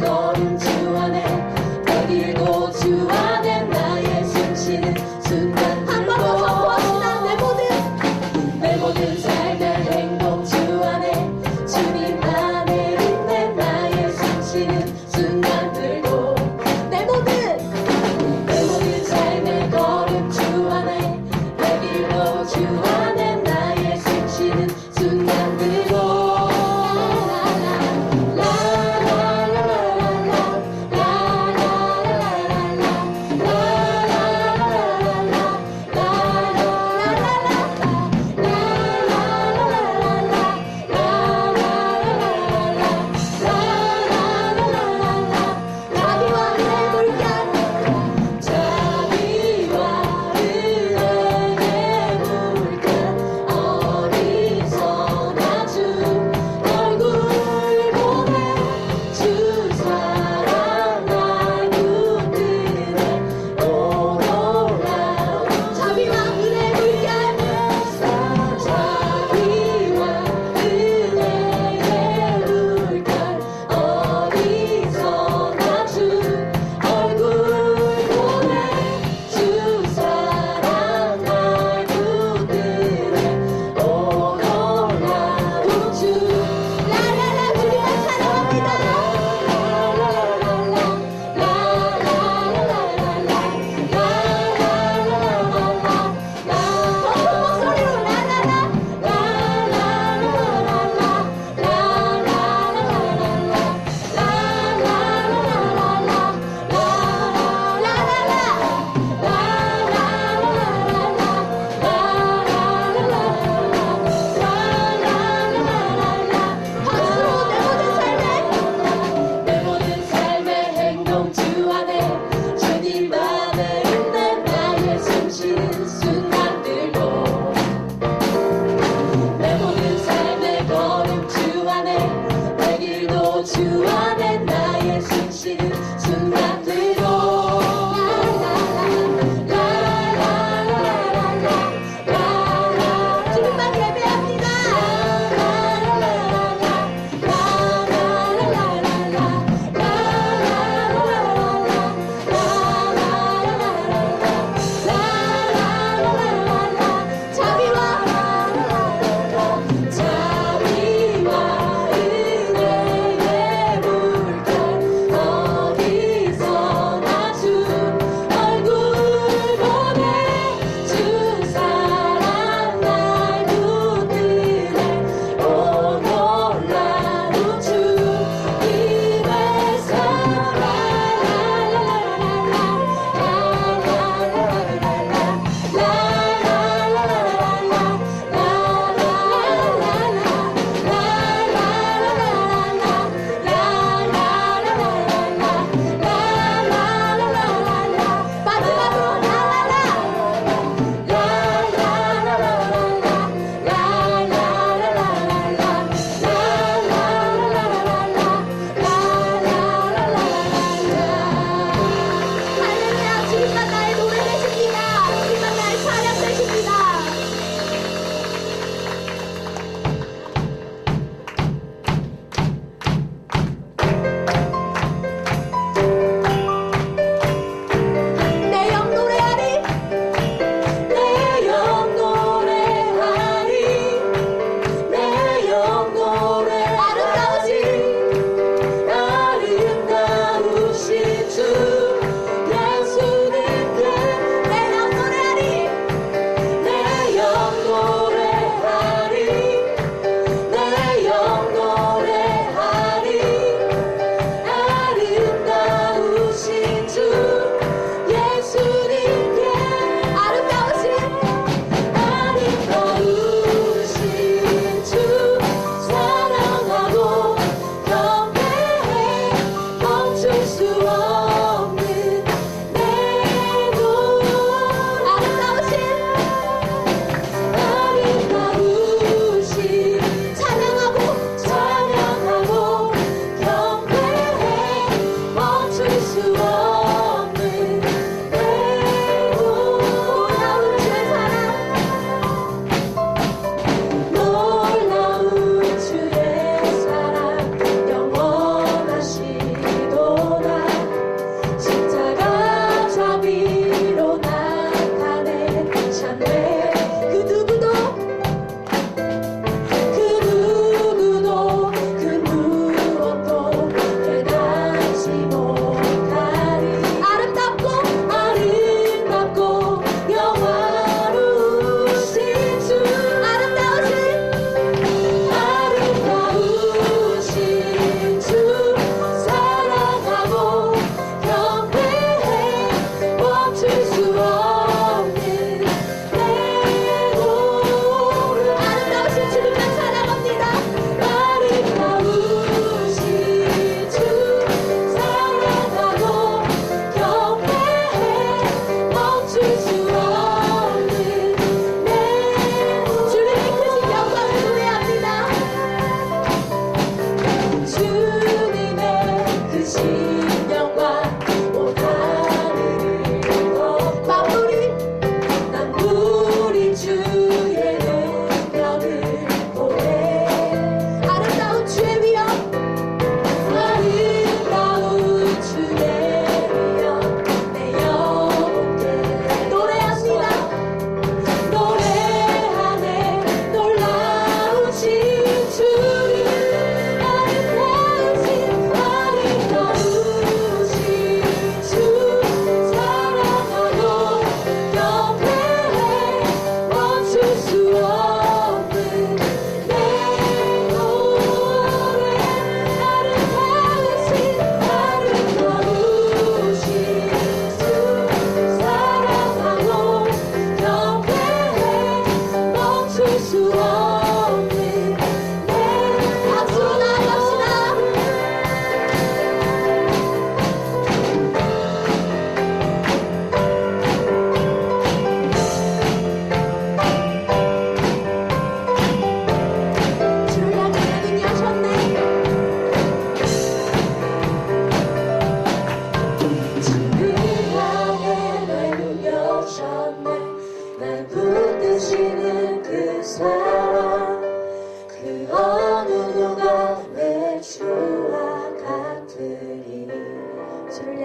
걸음 주 안에 내 길도 주 안에 나의 숨쉬는 순간 한 번 더 선포합시다. 내 모든 삶의 행복 주 안에 주님 안에 있네. 나의 숨쉬는 순간들도 내 모든 삶의 걸음 주 안에 내 길도 주 안에 나의 숨쉬는 순간들도 라라라라라라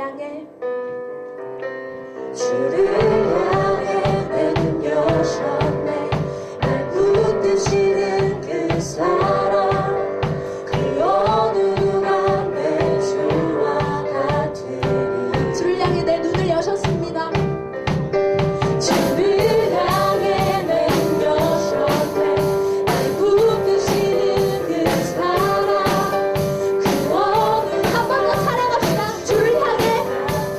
향해 주를 향해 내 눈 여셨네. 날 붙드시는 그 사랑 그 어느 누가 내 주와 같으리. 주를 향해 내 눈을 여셨습니다. 주를 향해 내 눈 여셨네. 날 붙드시는 그 사랑 그 어느. 한 번 더 찬양합시다. 주를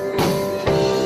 향해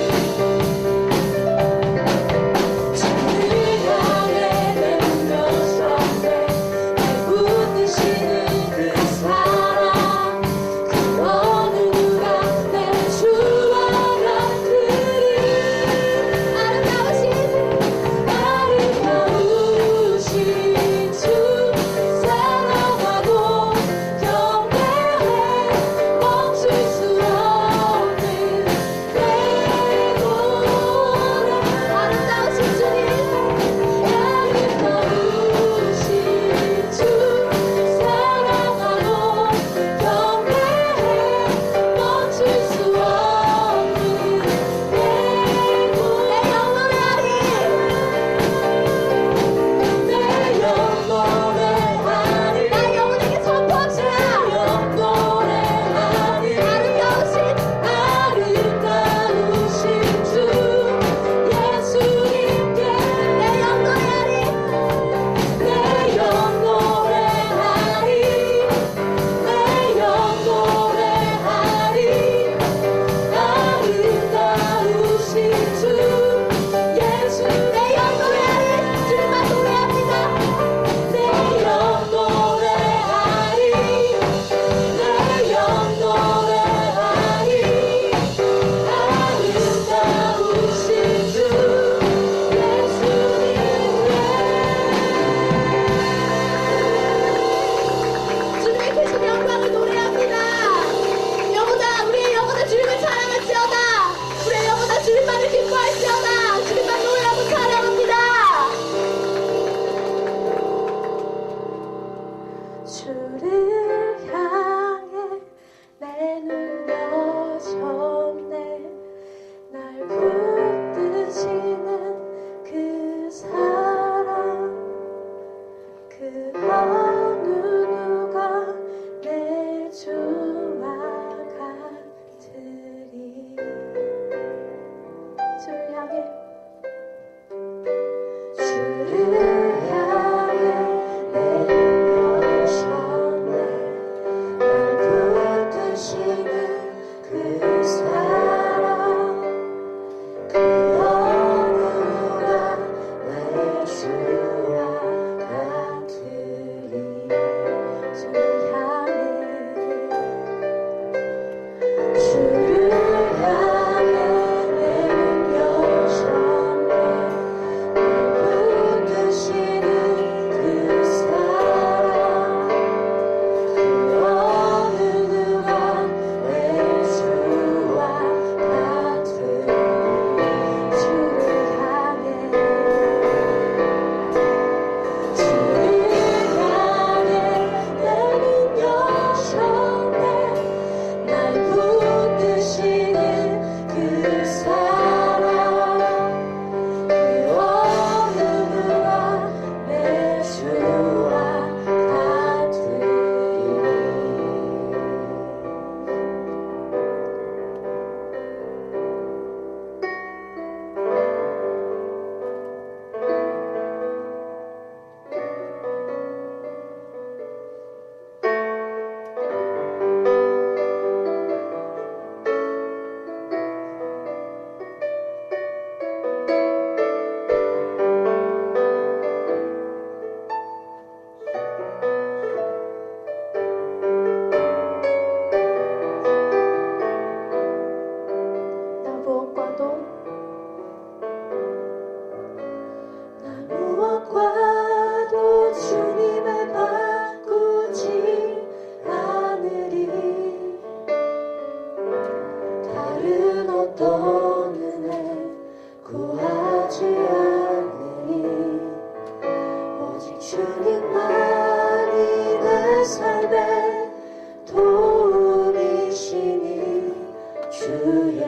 주의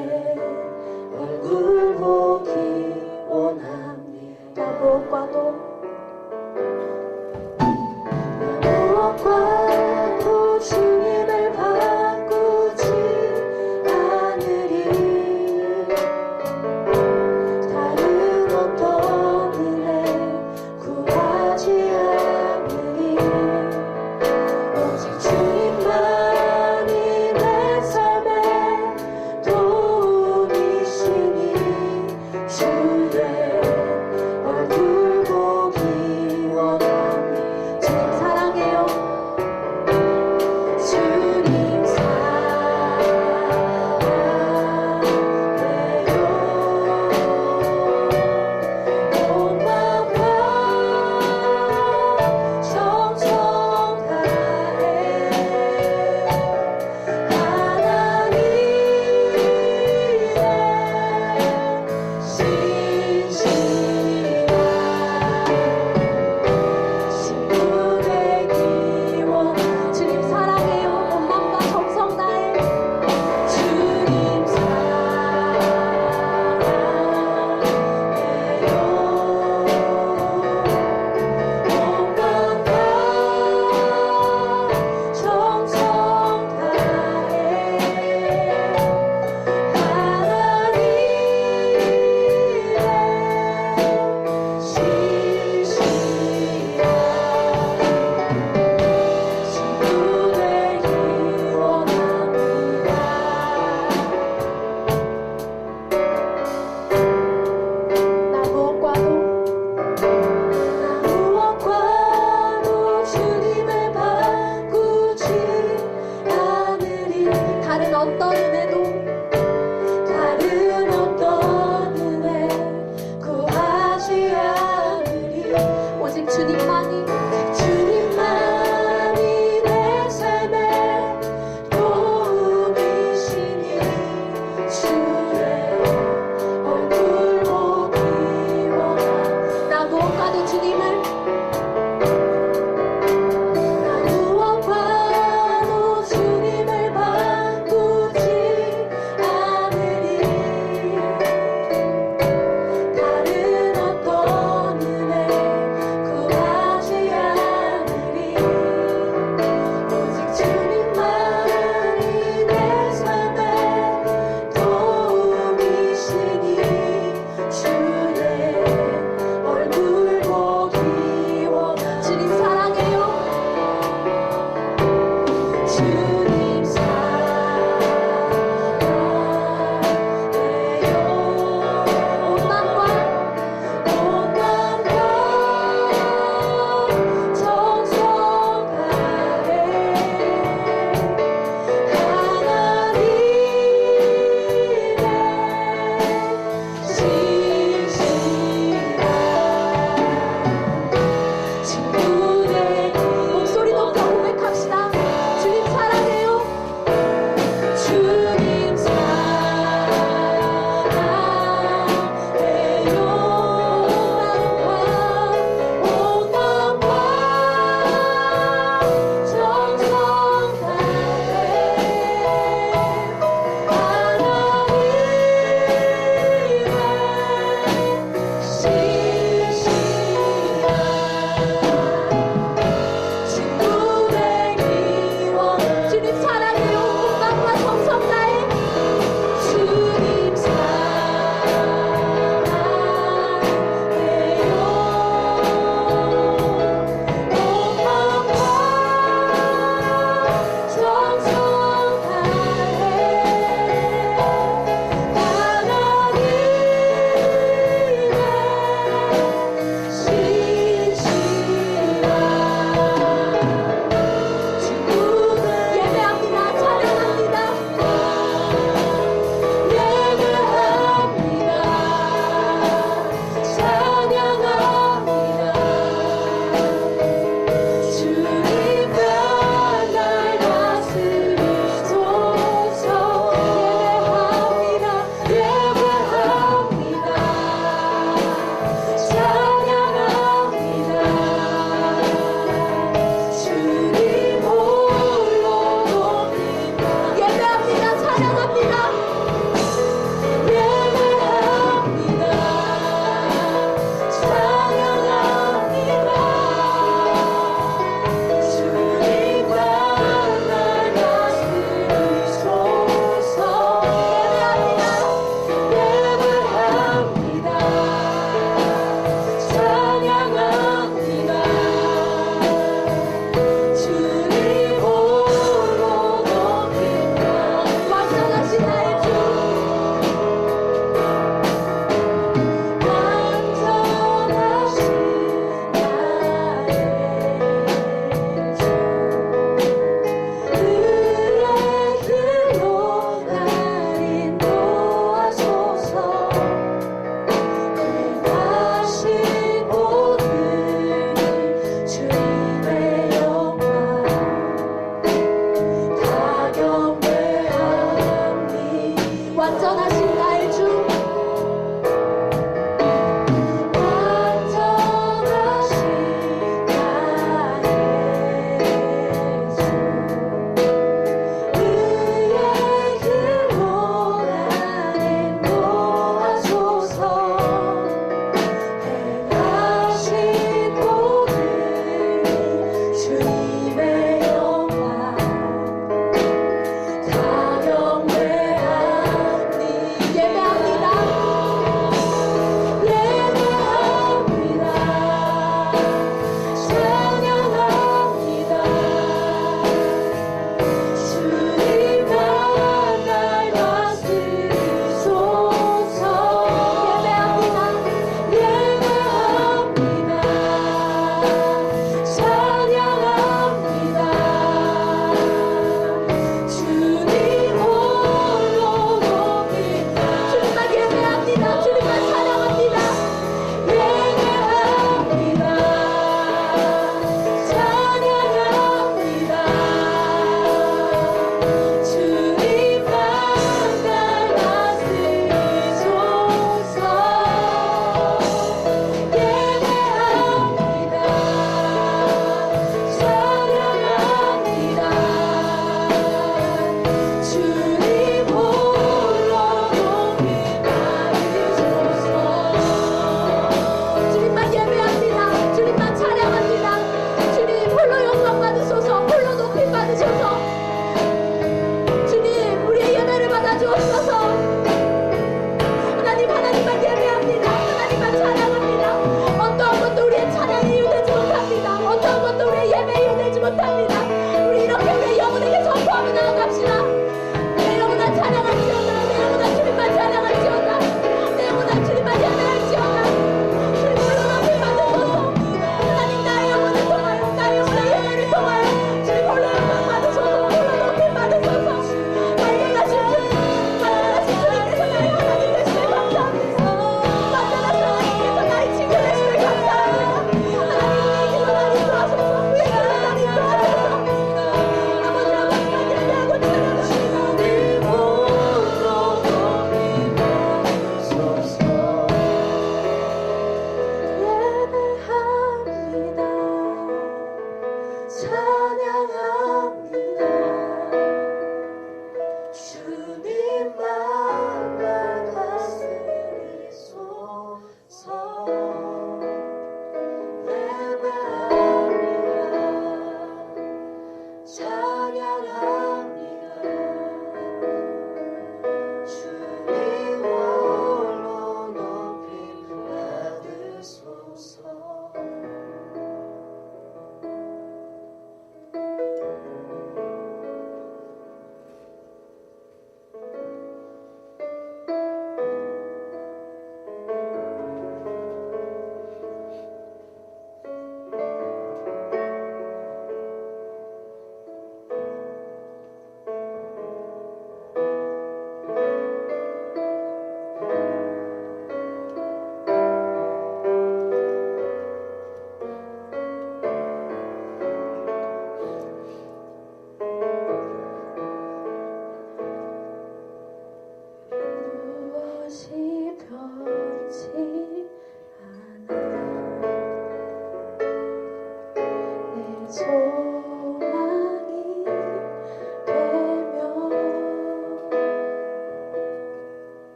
얼굴 보기 원합니다. 무엇과도 주님을 바꾸지 않으리. 다른 어떤 은혜 구하지 않으리. 오직 주님만이 내 삶의 도움이시니 주의 얼굴 보기 원합니다. 주님 사랑해요. 주님 사랑해요. 온 마음과 정성 다해 하나님의 신실한 친구 되기 원. 주님 사랑해요. 온 마음과 정성 다해 주님 사랑해요. 온 마음과 정성 다해 하나님의 신실한 친구 되기 원합니다. 나 무엇과도 주님을 바꾸지 않으리. 다른 어떤 은혜 구하지 않으리. 오직 주님만이 내 삶의 도움이시니 주의 얼굴 보기 원합니다. 나 무엇과도 주님을 바꾸지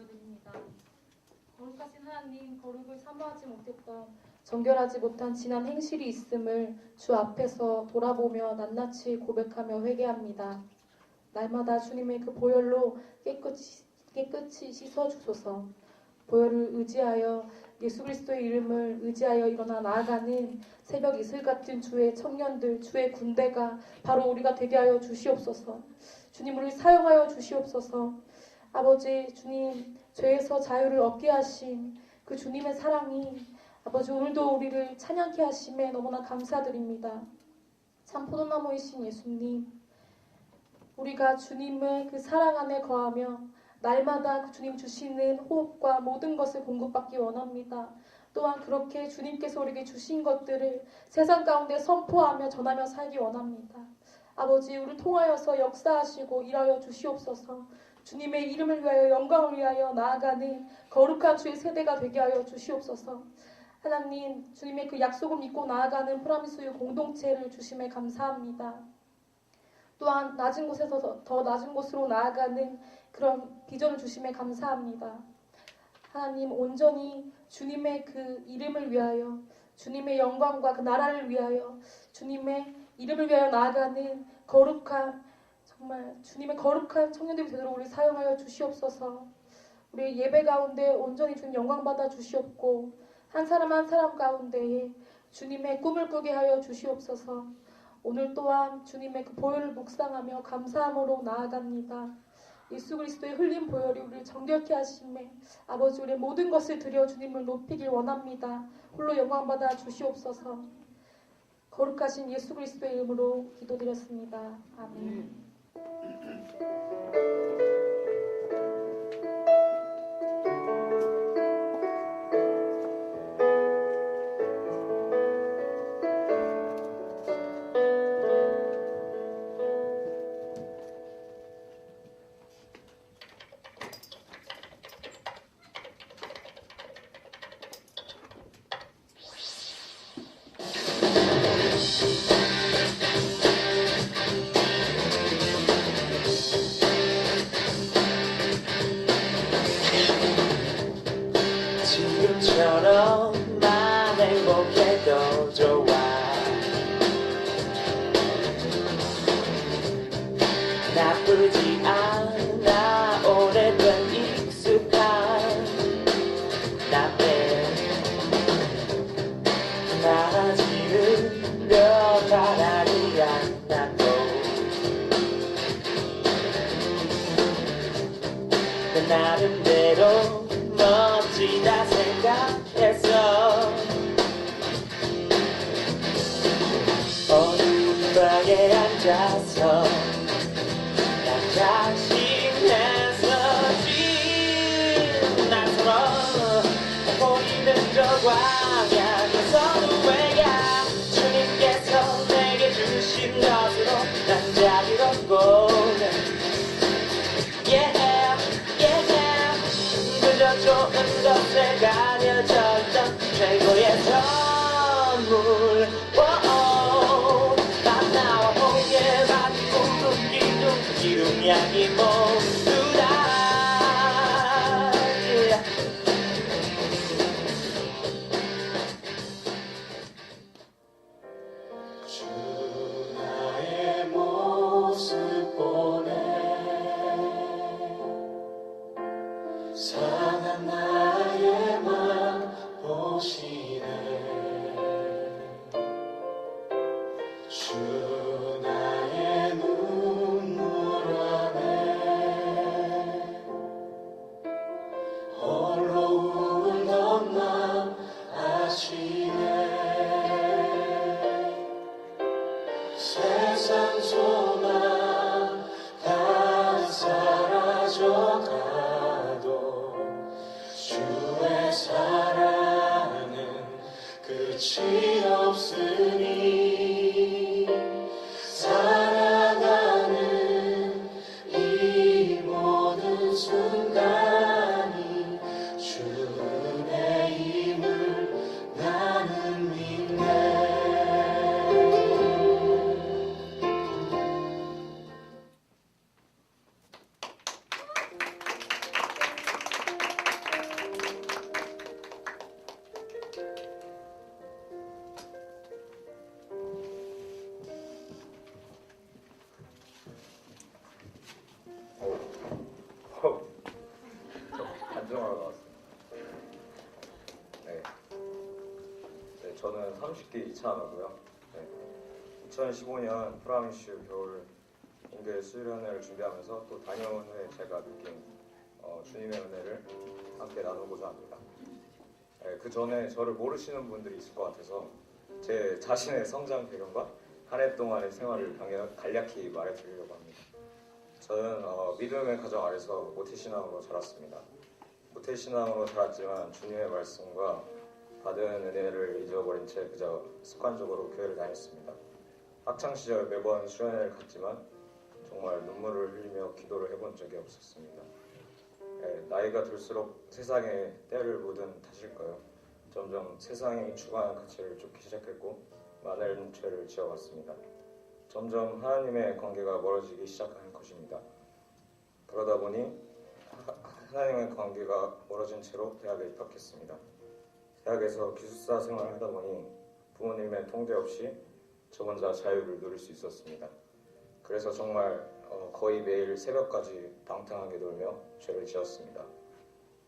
올려드립니다. 거룩하신 하나님, 거룩을 사모하지 못했던 정결하지 못한 지난 행실이 있음을 주 앞에서 돌아보며 낱낱이 고백하며 회개합니다. 날마다 주님의 그 보혈로 깨끗이 씻어주소서. 보혈을 의지하여 예수 그리스도의 이름을 의지하여 일어나 나아가는 새벽 이슬 같은 주의 청년들, 주의 군대가 바로 우리가 되게 하여 주시옵소서. 주님, 우리를 사용하여 주시옵소서. 아버지, 주님, 죄에서 자유를 얻게 하신 그 주님의 사랑이 아버지 오늘도 우리를 찬양케 하심에 너무나 감사드립니다. 참 포도나무이신 예수님, 우리가 주님의 그 사랑 안에 거하며 날마다 그 주님 주시는 호흡과 모든 것을 공급받기 원합니다. 또한 그렇게 주님께서 우리에게 주신 것들을 세상 가운데 선포하며 전하며 살기 원합니다. 아버지, 우리를 통하여서 역사하시고 일하여 주시옵소서. 주님의 이름을 위하여 영광을 위하여 나아가는 거룩한 주의 세대가 되게 하여 주시옵소서. 하나님, 주님의 그 약속을 믿고 나아가는 프라미스유 공동체를 주심에 감사합니다. 또한 낮은 곳에서 더 낮은 곳으로 나아가는 그런 비전을 주심에 감사합니다. 하나님, 온전히 주님의 그 이름을 위하여, 주님의 영광과 그 나라를 위하여, 주님의 이름을 위하여 나아가는 거룩한, 정말 주님의 거룩한 청년들이 되도록 우리 사용하여 주시옵소서. 우리 예배 가운데 온전히 주님 영광 받아 주시옵고 한 사람 한 사람 가운데에 주님의 꿈을 꾸게 하여 주시옵소서. 오늘 또한 주님의 그 보혈을 묵상하며 감사함으로 나아갑니다. 예수 그리스도의 흘린 보혈이 우리를 정결케 하심에 아버지, 우리의 모든 것을 드려 주님을 높이길 원합니다. 홀로 영광 받아 주시옵소서. 거룩하신 예수 그리스도의 이름으로 기도드렸습니다. 아멘. 지금처럼만 행복해도 좋아. 나쁘지 않아. 오래된 익숙한 나때 나아지르려 바라지 않나도 내 나름대로 멋지다 생각했어. 어두운 방에 앉아서 나 자신해서지 나처럼 보이는 저 광야에서 누구야 주님께서 내게 주신 것으로 난 자유롭고 그저 좋은 것에 가려져 있던 최고의 선물. 만나와 홍해 바디 꿈 기둥 향이 모두 다 주 나의 모습 보네. 상한 나의 맘 보시네. 주 나의 눈물 안에 홀로 울던 맘 아시네. 세상 소망 다 사라져가도 주의 사랑은 끝이 없으니 살아가는 이 모든 순간이 주의 힘을 나는 믿네. 인정하러 나왔습니다. 네. 네, 저는 30기 이찬호고요. 네. 2015년 프라미슈 겨울 공개 수련회를 준비하면서 또 다녀온 후에 제가 느낀 주님의 은혜를 함께 나누고자 합니다. 네, 그 전에 저를 모르시는 분들이 있을 것 같아서 제 자신의 성장 배경과 한 해 동안의 생활을 간략히 말해드리려고 합니다. 저는 믿음의 가정 아래서 모태신앙으로 자랐습니다. 모태신앙으로 자랐지만 주님의 말씀과 받은 은혜를 잊어버린 채 그저 습관적으로 교회를 다녔습니다. 학창시절 매번 수련회를 갔지만 정말 눈물을 흘리며 기도를 해본 적이 없었습니다. 나이가 들수록 세상에 때를 묻은 탓일까요? 점점 세상이 추구하는 가치를 쫓기 시작했고 많은 죄를 지어왔습니다. 점점 하나님의 관계가 멀어지기 시작한 것입니다. 그러다 보니 하나님의 관계가 멀어진 채로 대학에 입학했습니다. 대학에서 기숙사 생활을 하다 보니 부모님의 통제 없이 저 혼자 자유를 누릴 수 있었습니다. 그래서 정말 거의 매일 새벽까지 방탕하게 놀며 죄를 지었습니다.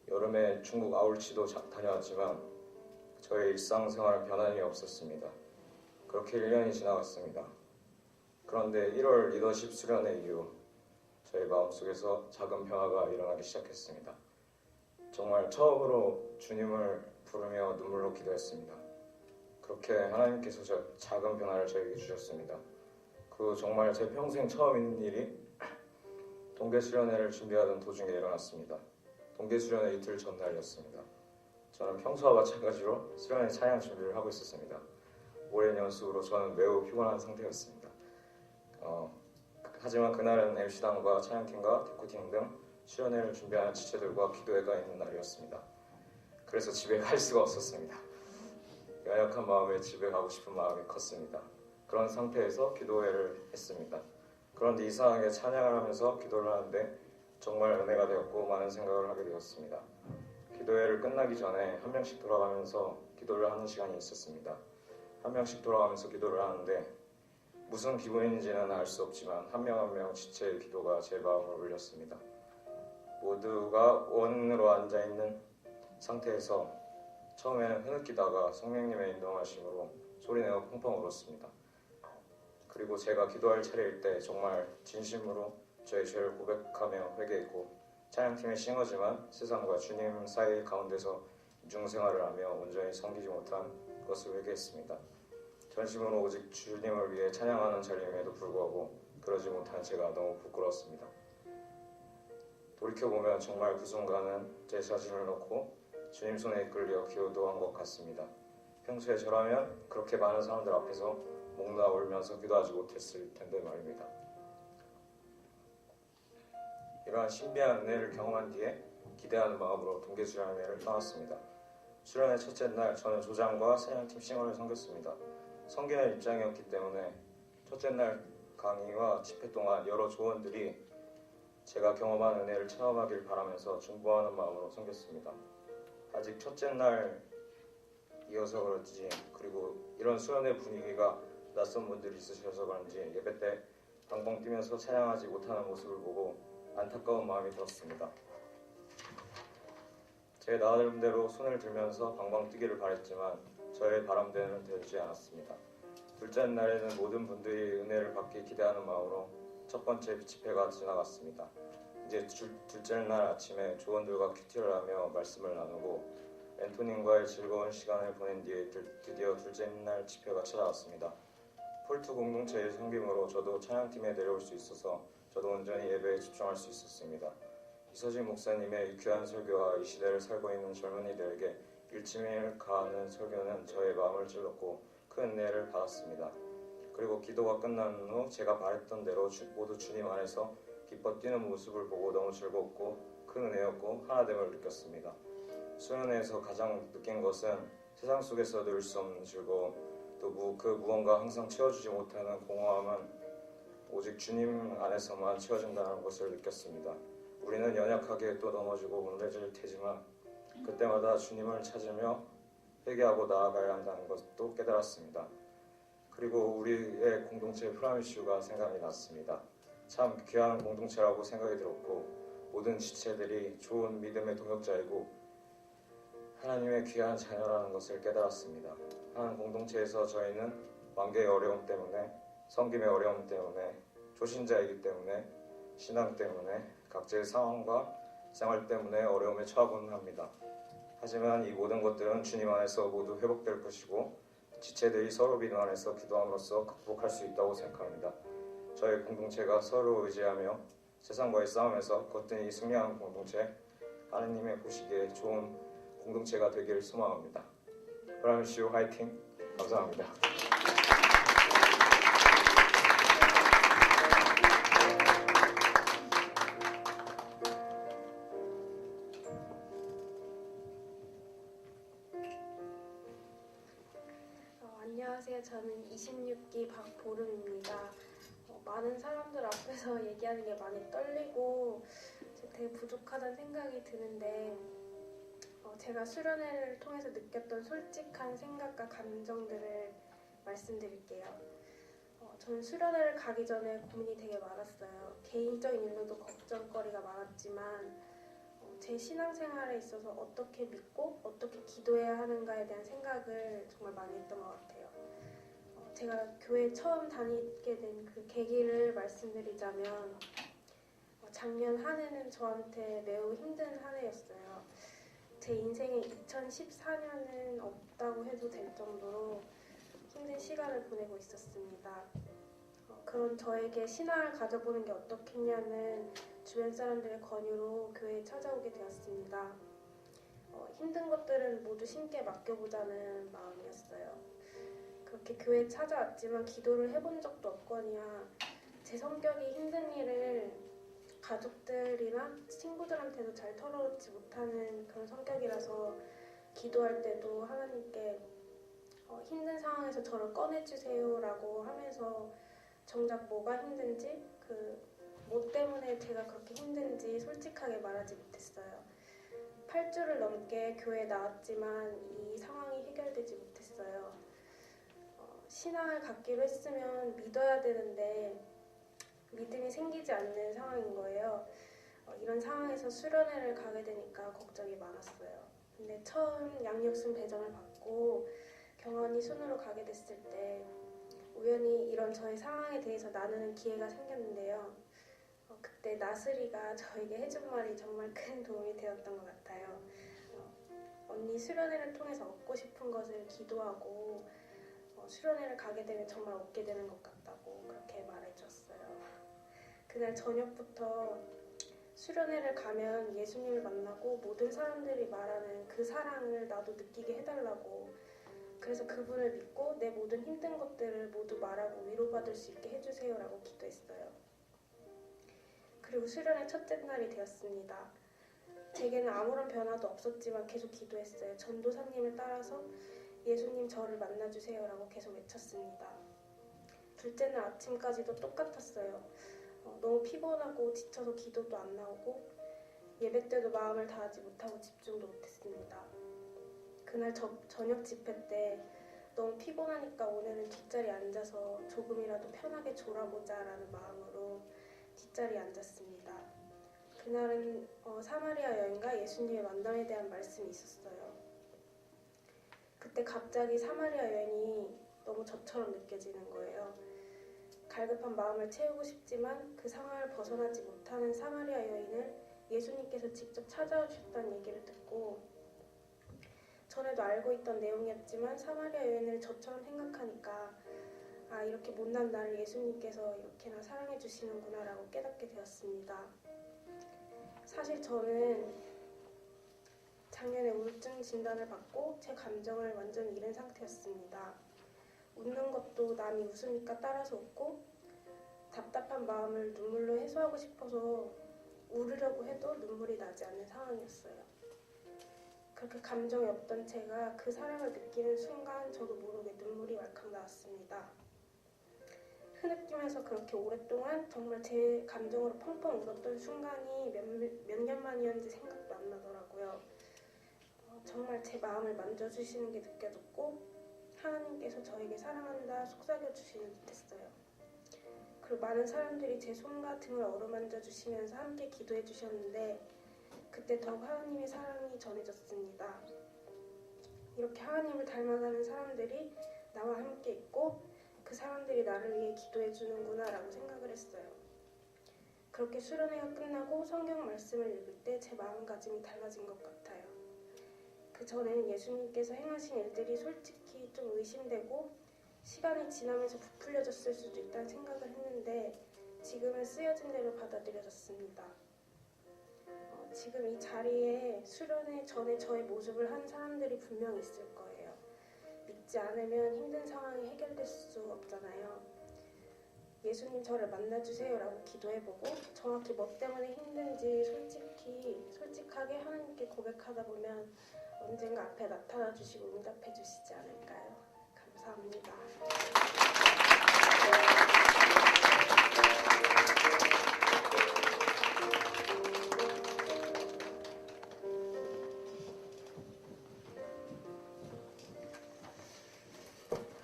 여름에 중국 아울치도 다녀왔지만 저의 일상생활은 변함이 없었습니다. 그렇게 1년이 지나갔습니다. 그런데 1월 리더십 수련회 이후 저의 마음속에서 작은 변화가 일어나기 시작했습니다. 정말 처음으로 주님을 부르며 눈물로 기도했습니다. 그렇게 하나님께서 작은 변화를 저에게 주셨습니다. 그 정말 제 평생 처음인 일이 동계수련회를 준비하던 도중에 일어났습니다. 동계수련회 이틀 전날이었습니다. 저는 평소와 마찬가지로 수련회 찬양 준비를 하고 있었습니다. 오랜 연습으로 저는 매우 피곤한 상태였습니다. 하지만 그날은 MC단과 찬양팀과 디코팀 등 수련회를 준비하는 지체들과 기도회가 있는 날이었습니다. 그래서 집에 갈 수가 없었습니다. 연약한 마음에 집에 가고 싶은 마음이 컸습니다. 그런 상태에서 기도회를 했습니다. 그런데 이상하게 찬양을 하면서 기도를 하는데 정말 은혜가 되었고 많은 생각을 하게 되었습니다. 기도회를 끝나기 전에 한 명씩 돌아가면서 기도를 하는 시간이 있었습니다. 한 명씩 돌아가면서 기도를 하는데 무슨 기분인지는 알 수 없지만 한 명 한 명 지체의 기도가 제 마음을 울렸습니다. 모두가 원으로 앉아있는 상태에서 처음에는 흐느끼다가 성령님의 인도하심으로 소리내어 펑펑 울었습니다. 그리고 제가 기도할 차례일 때 정말 진심으로 저의 죄를 고백하며 회개했고 찬양팀의 싱어지만 세상과 주님 사이 가운데서 이중생활을 하며 온전히 섬기지 못한 것을 회개했습니다. 전심으로 오직 주님을 위해 찬양하는 자리임에도 불구하고 그러지 못한 제가 너무 부끄러웠습니다. 돌이켜보면 정말 그 순간은 제 자신을 놓고 주님 손에 이끌려 기도한 것 같습니다. 평소에 저라면 그렇게 많은 사람들 앞에서 목나 울면서 기도하지 못했을 텐데 말입니다. 이러한 신비한 은혜를 경험한 뒤에 기대하는 마음으로 동계수련회를 떠났습니다. 수련회 첫째 날 저는 조장과 찬양팀 싱어를 섬겼습니다. 섬기는 입장이었기 때문에 첫째 날 강의와 집회 동안 여러 조언들이 제가 경험한 은혜를 체험하길 바라면서 중보하는 마음으로 섬겼습니다. 아직 첫째 날 이어서 그런지 그리고 이런 수련회 분위기가 낯선 분들이 있으셔서 그런지 예배 때 방방 뛰면서 찬양하지 못하는 모습을 보고 안타까운 마음이 들었습니다. 제 나름대로 손을 들면서 방방 뛰기를 바랬지만 저의 바람대로는 되지 않았습니다. 둘째 날에는 모든 분들이 은혜를 받기 기대하는 마음으로 첫 번째 집회가 지나갔습니다. 이제 둘째 날 아침에 조원들과 큐티를 하며 말씀을 나누고 멘토님과의 즐거운 시간을 보낸 뒤에 드디어 둘째 날 집회가 찾아왔습니다. 폴트 공동체의 섬김으로 저도 찬양팀에 내려올 수 있어서 저도 온전히 예배에 집중할 수 있었습니다. 이서진 목사님의 유쾌한 설교와 이 시대를 살고 있는 젊은이들에게 일침을 가하는 설교는 저의 마음을 찔렀고 큰 은혜를 받았습니다. 그리고 기도가 끝난 후 제가 바랬던 대로 모두 주님 안에서 기뻐 뛰는 모습을 보고 너무 즐겁고 큰 은혜였고 하나됨을 느꼈습니다. 수련회에서 가장 느낀 것은 세상 속에서 누릴 수 없는 즐거움, 또 그 무언가 항상 채워주지 못하는 공허함은 오직 주님 안에서만 채워진다는 것을 느꼈습니다. 우리는 연약하게 또 넘어지고 무너질 테지만 그때마다 주님을 찾으며 회개하고 나아가야 한다는 것도 깨달았습니다. 그리고 우리의 공동체 프라미슈가 생각이 났습니다. 참 귀한 공동체라고 생각이 들었고 모든 지체들이 좋은 믿음의 동역자이고 하나님의 귀한 자녀라는 것을 깨달았습니다. 한 공동체에서 저희는 관계의 어려움 때문에, 섬김의 어려움 때문에, 초신자이기 때문에, 신앙 때문에, 각자의 상황과 생활 때문에 어려움에 처하곤 합니다. 하지만 이 모든 것들은 주님 안에서 모두 회복될 것이고 지체들이 서로 믿음 안에서 기도함으로써 극복할 수 있다고 생각합니다. 저희 공동체가 서로 의지하며 세상과의 싸움에서 거뜬히 승리하는 공동체, 하나님의 보시기에 좋은 공동체가 되기를 소망합니다. 프라미슈 화이팅! 감사합니다. 안녕하세요. 저는 26기 박보름입니다. 많은 사람들 앞에서 얘기하는 게 많이 떨리고 되게 부족하다는 생각이 드는데 제가 수련회를 통해서 느꼈던 솔직한 생각과 감정들을 말씀드릴게요. 저는 수련회를 가기 전에 고민이 되게 많았어요. 개인적인 일로도 걱정거리가 많았지만 제 신앙생활에 있어서 어떻게 믿고 어떻게 기도해야 하는가에 대한 생각을 정말 많이 했던 것 같아요. 제가 교회 처음 다니게 된 그 계기를 말씀드리자면 작년 한 해는 저한테 매우 힘든 한 해였어요. 제 인생에 2014년은 없다고 해도 될 정도로 힘든 시간을 보내고 있었습니다. 그런 저에게 신앙을 가져보는 게 어떻겠냐는 주변 사람들의 권유로 교회에 찾아오게 되었습니다. 힘든 것들은 모두 신께 맡겨보자는 마음이었어요. 그렇게 교회에 찾아왔지만 기도를 해본 적도 없거니와 제 성격이 힘든 일을 가족들이나 친구들한테도 잘 털어놓지 못하는 그런 성격이라서 기도할 때도 하나님께 힘든 상황에서 저를 꺼내주세요 라고 하면서 정작 뭐가 힘든지 뭐 때문에 제가 그렇게 힘든지 솔직하게 말하지 못했어요. 8주를 넘게 교회에 나왔지만 이 상황이 해결되지 못했어요. 신앙을 갖기로 했으면 믿어야 되는데 믿음이 생기지 않는 상황인 거예요. 이런 상황에서 수련회를 가게 되니까 걱정이 많았어요. 근데 처음 양육순 배정을 받고 경원이 순으로 가게 됐을 때 우연히 이런 저의 상황에 대해서 나누는 기회가 생겼는데요. 그때 나슬이가 저에게 해준 말이 정말 큰 도움이 되었던 것 같아요. 언니 수련회를 통해서 얻고 싶은 것을 기도하고 수련회를 가게 되면 정말 얻게 되는 것 같다고 그렇게 말해줬어요. 그날 저녁부터 수련회를 가면 예수님을 만나고 모든 사람들이 말하는 그 사랑을 나도 느끼게 해달라고, 그래서 그분을 믿고 내 모든 힘든 것들을 모두 말하고 위로받을 수 있게 해주세요 라고 기도했어요. 그리고 수련회 첫째 날이 되었습니다. 제게는 아무런 변화도 없었지만 계속 기도했어요. 전도사님을 따라서 예수님 저를 만나주세요 라고 계속 외쳤습니다. 둘째 날 아침까지도 똑같았어요. 너무 피곤하고 지쳐서 기도도 안 나오고 예배 때도 마음을 다하지 못하고 집중도 못했습니다. 그날 저녁 집회 때 너무 피곤하니까 오늘은 뒷자리에 앉아서 조금이라도 편하게 졸아보자 라는 마음으로 뒷자리에 앉았습니다. 그날은 사마리아 여인과 예수님의 만남에 대한 말씀이 있었어요. 그때 갑자기 사마리아 여인이 너무 저처럼 느껴지는 거예요. 갈급한 마음을 채우고 싶지만 그 상황을 벗어나지 못하는 사마리아 여인을 예수님께서 직접 찾아오셨다는 얘기를 듣고, 전에도 알고 있던 내용이었지만 사마리아 여인을 저처럼 생각하니까 이렇게 못난 나를 예수님께서 이렇게나 사랑해 주시는구나 라고 깨닫게 되었습니다. 사실 저는 작년에 우울증 진단을 받고 제 감정을 완전히 잃은 상태였습니다. 웃는 것도 남이 웃으니까 따라서 웃고, 답답한 마음을 눈물로 해소하고 싶어서 울으려고 해도 눈물이 나지 않는 상황이었어요. 그렇게 감정이 없던 제가 그 사랑을 느끼는 순간 저도 모르게 눈물이 왈칵 나왔습니다. 흐느끼면서 그렇게 오랫동안 정말 제 감정으로 펑펑 울었던 순간이 몇 년 만이었는지 생각도 안 나더라고요. 정말 제 마음을 만져주시는 게 느껴졌고 하나님께서 저에게 사랑한다 속삭여 주시는 듯했어요. 그리고 많은 사람들이 제 손과 등을 어루만져 주시면서 함께 기도해 주셨는데 그때 더욱 하나님의 사랑이 전해졌습니다. 이렇게 하나님을 닮아가는 사람들이 나와 함께 있고 그 사람들이 나를 위해 기도해 주는구나 라고 생각을 했어요. 그렇게 수련회가 끝나고 성경 말씀을 읽을 때 제 마음가짐이 달라진 것 같아요. 그 전에는 예수님께서 행하신 일들이 솔직히 좀 의심되고 시간이 지나면서 부풀려졌을 수도 있다는 생각을 했는데 지금은 쓰여진 대로 받아들여졌습니다. 지금 이 자리에 수련회 전에 저의 모습을 한 사람들이 분명 있을 거예요. 믿지 않으면 힘든 상황이 해결될 수 없잖아요. 예수님 저를 만나주세요 라고 기도해보고 정확히 뭐 때문에 힘든지 솔직하게 하나님께 고백하다 보면 언젠가 앞에 나타나 주시고 응답해 주시지 않을까요? 감사합니다.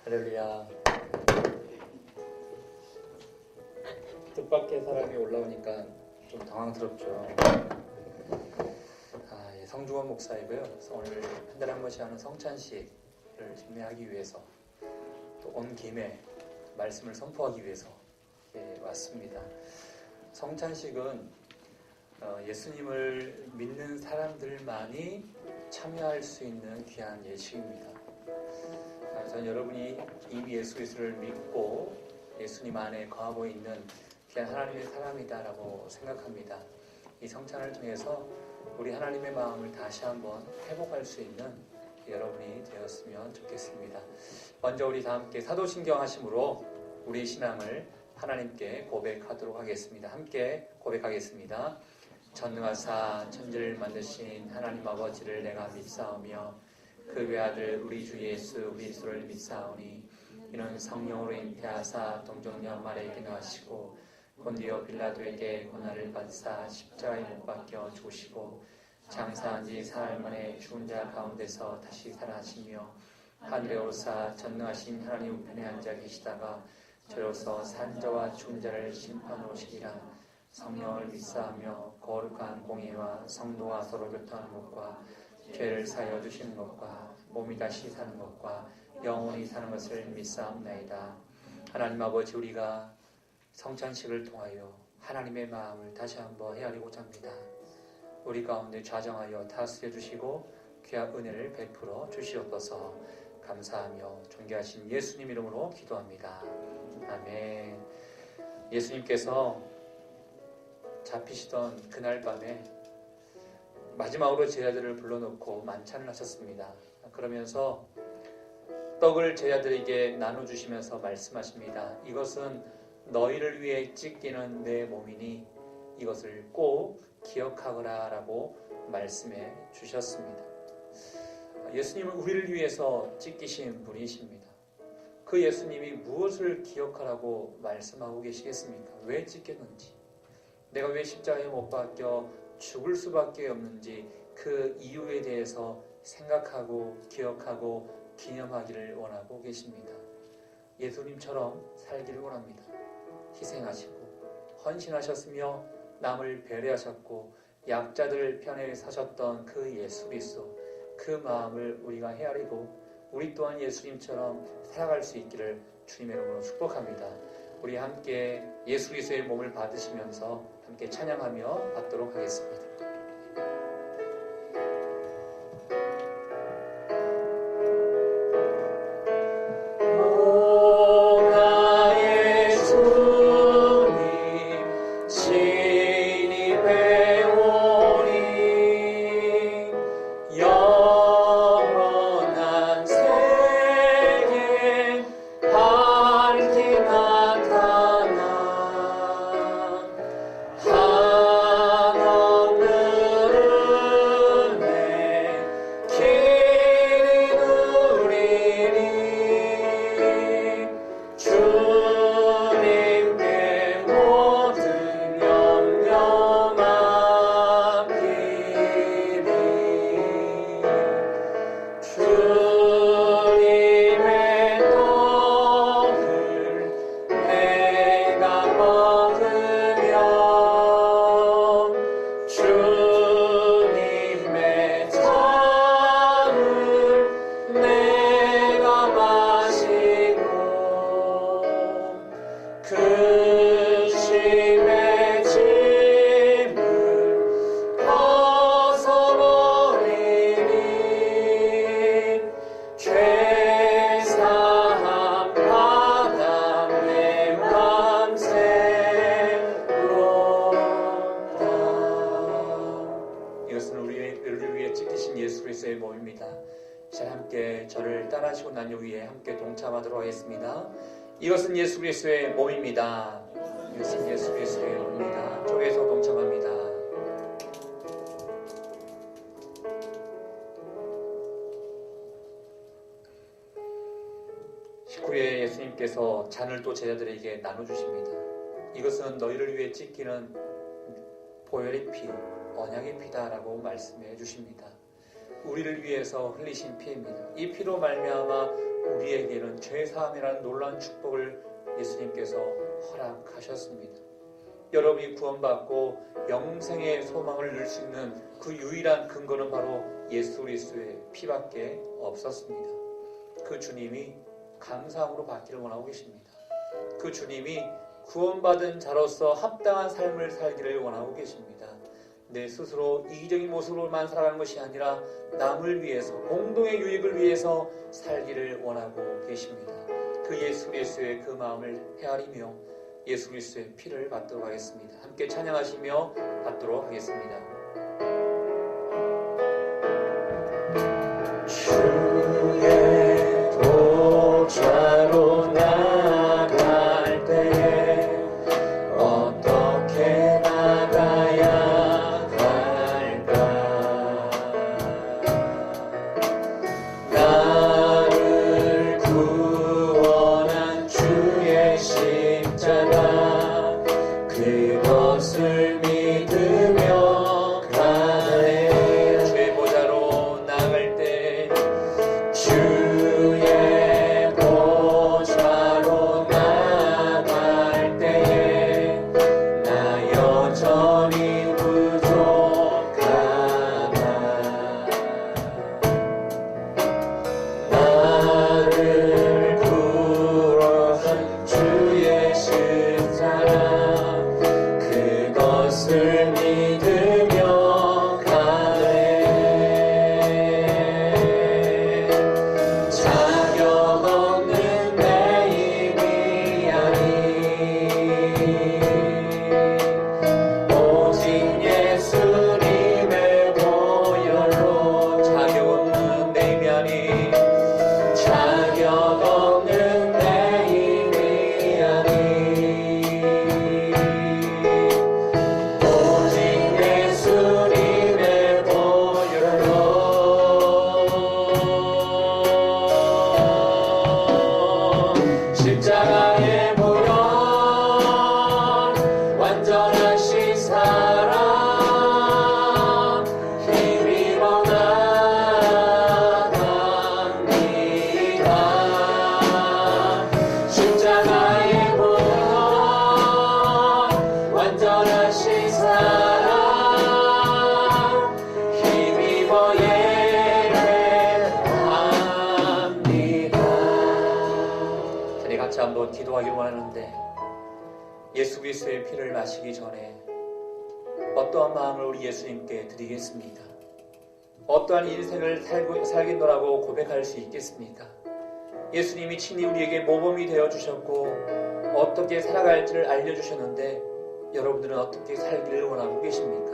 할렐루야. 뜻밖의 사람이 올라오니까 좀 당황스럽죠. 성중원 목사이고요. 오늘 한 달에 한 번씩 하는 성찬식을 진행하기 위해서 또 온 김에 말씀을 선포하기 위해서 왔습니다. 성찬식은 예수님을 믿는 사람들만이 참여할 수 있는 귀한 예식입니다. 저는 여러분이 이미 예수 그리스도를 믿고 예수님 안에 거하고 있는 귀한 하나님의 사람이다라고 생각합니다. 이 성찬을 통해서 우리 하나님의 마음을 다시 한번 회복할 수 있는 여러분이 되었으면 좋겠습니다. 먼저 우리 다 함께 사도신경 하심으로 우리 신앙을 하나님께 고백하도록 하겠습니다. 함께 고백하겠습니다. 전능하사 천지를 만드신 하나님 아버지를 내가 믿사오며 그 외아들 우리 주 예수 그리스도를 믿사오니 이는 성령으로 잉태하사 동정녀 마리아에게 나시고 본디오 빌라도에게 고난을 받으사 십자가에 못 박혀 죽으시고 장사한 지 사흘 만에 죽은 자 가운데서 다시 살아나시며 하늘에 오르사 전능하신 하나님 우편에 앉아 계시다가 저로서 산 자와 죽은 자를 심판하러 오시리라. 성령을 믿사하며 거룩한 공예와 성도와 서로 교통하는 것과 죄를 사하여 주시는 것과 몸이 다시 사는 것과 영원히 사는 것을 믿사옵나이다. 하나님 아버지, 우리가 성찬식을 통하여 하나님의 마음을 다시 한번 헤아리고자 합니다. 우리 가운데 좌정하여 다스려 주시고 귀한 은혜를 베풀어 주시옵소서. 감사하며 존귀하신 예수님 이름으로 기도합니다. 아멘. 예수님께서 잡히시던 그날 밤에 마지막으로 제자들을 불러놓고 만찬을 하셨습니다. 그러면서 떡을 제자들에게 나눠주시면서 말씀하십니다. 이것은 너희를 위해 찢기는 내 몸이니 이것을 꼭 기억하거라 라고 말씀해 주셨습니다. 예수님은 우리를 위해서 찢기신 분이십니다. 그 예수님이 무엇을 기억하라고 말씀하고 계시겠습니까? 왜 찢겼는지, 내가 왜 십자가에 못 박혀 죽을 수밖에 없는지 그 이유에 대해서 생각하고 기억하고 기념하기를 원하고 계십니다. 예수님처럼 살기를 원합니다. 희생하시고 헌신하셨으며 남을 배려하셨고 약자들 편에 서셨던 그 예수 그리스도, 그 마음을 우리가 헤아리고 우리 또한 예수님처럼 살아갈 수 있기를 주님의 이름으로 축복합니다. 우리 함께 예수 그리스도의 몸을 받으시면서 함께 찬양하며 받도록 하겠습니다. 하나 그리스도의 몸입니다. 자, 함께 저를 따라하시고 난 이후에 함께 동참하도록 하겠습니다. 이것은 예수 그리스도의 몸입니다. 이것은 예수 그리스도의 몸입니다. 쪽에서 동참합니다. 식후에 예수님께서 잔을 또 제자들에게 나눠주십니다. 이것은 너희를 위해 찢기는 보혈의 피, 언약의 피다라고 말씀해 주십니다. 우리를 위해서 흘리신 피입니다. 이 피로 말미암아 우리에게는 죄사함이라는 놀라운 축복을 예수님께서 허락하셨습니다. 여러분이 구원받고 영생의 소망을 누릴 수 있는 그 유일한 근거는 바로 예수 그리스도의 피밖에 없었습니다. 그 주님이 감사함으로 받기를 원하고 계십니다. 그 주님이 구원받은 자로서 합당한 삶을 살기를 원하고 계십니다. 내 스스로 이기적인 모습으로만 살아가는 것이 아니라 남을 위해서, 공동의 유익을 위해서 살기를 원하고 계십니다. 그 예수 그리스도의 그 마음을 헤아리며 예수 그리스도의 피를 받도록 하겠습니다. 함께 찬양하시며 받도록 하겠습니다. 주의 보좌로 나갈 때에 어떻게 나가야 할까? 나를 구원한 주의 십자가 그것을 믿으며 가네. 주의 보좌로 나갈 때 주의 보좌로 나갈 때에 나 여전히 부족하다. 나를 구원한 주의 십자가 그것을 믿으며 가네. 자격 없는 내 힘이 아니 오직 예수님의 보혈로. 자격 없는 내 힘이 아니 자격 없는 내 힘이 아니 오직 예수님의 보혈로. 십자가의 보혈 완전하신 사랑 힘입어 나갑니다. 십자가의 보혈 완전하신 사랑 힘입어 예배합니다. 우리 같이 한번 기도하기를 원하는데 예수 그리스도의 피를 마시기 전에 어떠한 마음을 우리 예수님께 드리겠습니까? 어떠한 인생을 살겠노라고 고백할 수 있겠습니까? 예수님이 친히 우리에게 모범이 되어주셨고 어떻게 살아갈지를 알려주셨는데 여러분들은 어떻게 살기를 원하고 계십니까?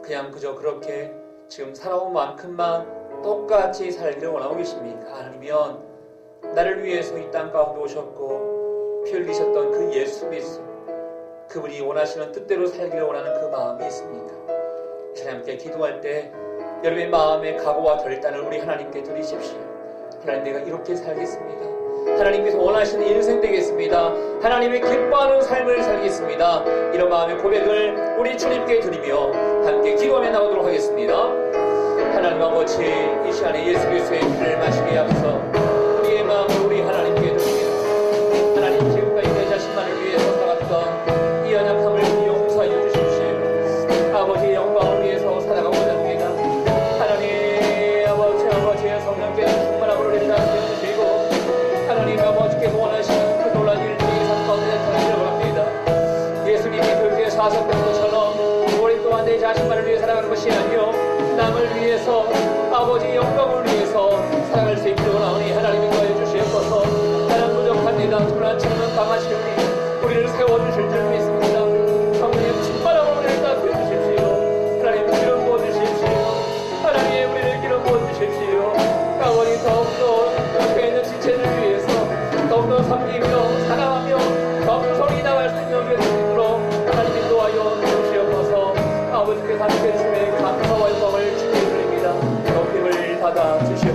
그냥 그저 그렇게 지금 살아온 만큼만 똑같이 살기를 원하고 계십니까? 아니면 나를 위해서 이 땅 가운데 오셨고 피 흘리셨던 그 예수 그리스도, 그분이 원하시는 뜻대로 살기를 원하는 그 마음이 있습니까? 하나님께 기도할 때 여러분의 마음의 각오와 결단을 우리 하나님께 드리십시오. 하나님, 내가 이렇게 살겠습니다. 하나님께서 원하시는 인생 되겠습니다. 하나님의 기뻐하는 삶을 살겠습니다. 이런 마음의 고백을 우리 주님께 드리며 함께 기도하며 나오도록 하겠습니다. 하나님 아버지, 이 시간에 예수 그리스도의 피를 마시게 하소서. 우리의 마음을 우리 하나님께 드립니다. 하나님, 지금까지 내 자신만을 위해서 살았던 이 연약함을 용서하여 주십시오. 아버지의 영광을 위해서 살아가고자 합니다. 하나님 아버지의 성령께서 충만함으로 우리를 다스려 주시고 하나님 아버지께서 원하시는 그 놀라운 일들이 삶 가운데 나타나기를 원합니다. 예수님이 그렇게 사셨던 것처럼 우리 또한 내 자신만을 위해 살아가는 것이 아니요 남을 위해서, 아버지의 영광을 위해서 살아갈 수 있기를 원하오니 하나님이 도와주시옵소서. 주시옵소서. 나는 부족합니다. 그러나 주님은 강하시오니 우리를 세워주실 줄 믿습니다. 성령님 충만함으로 우리를 따뜻해 주십시오. 하나님 기름 부어주십시오. 하나님 우리를 기름 부어주십시오.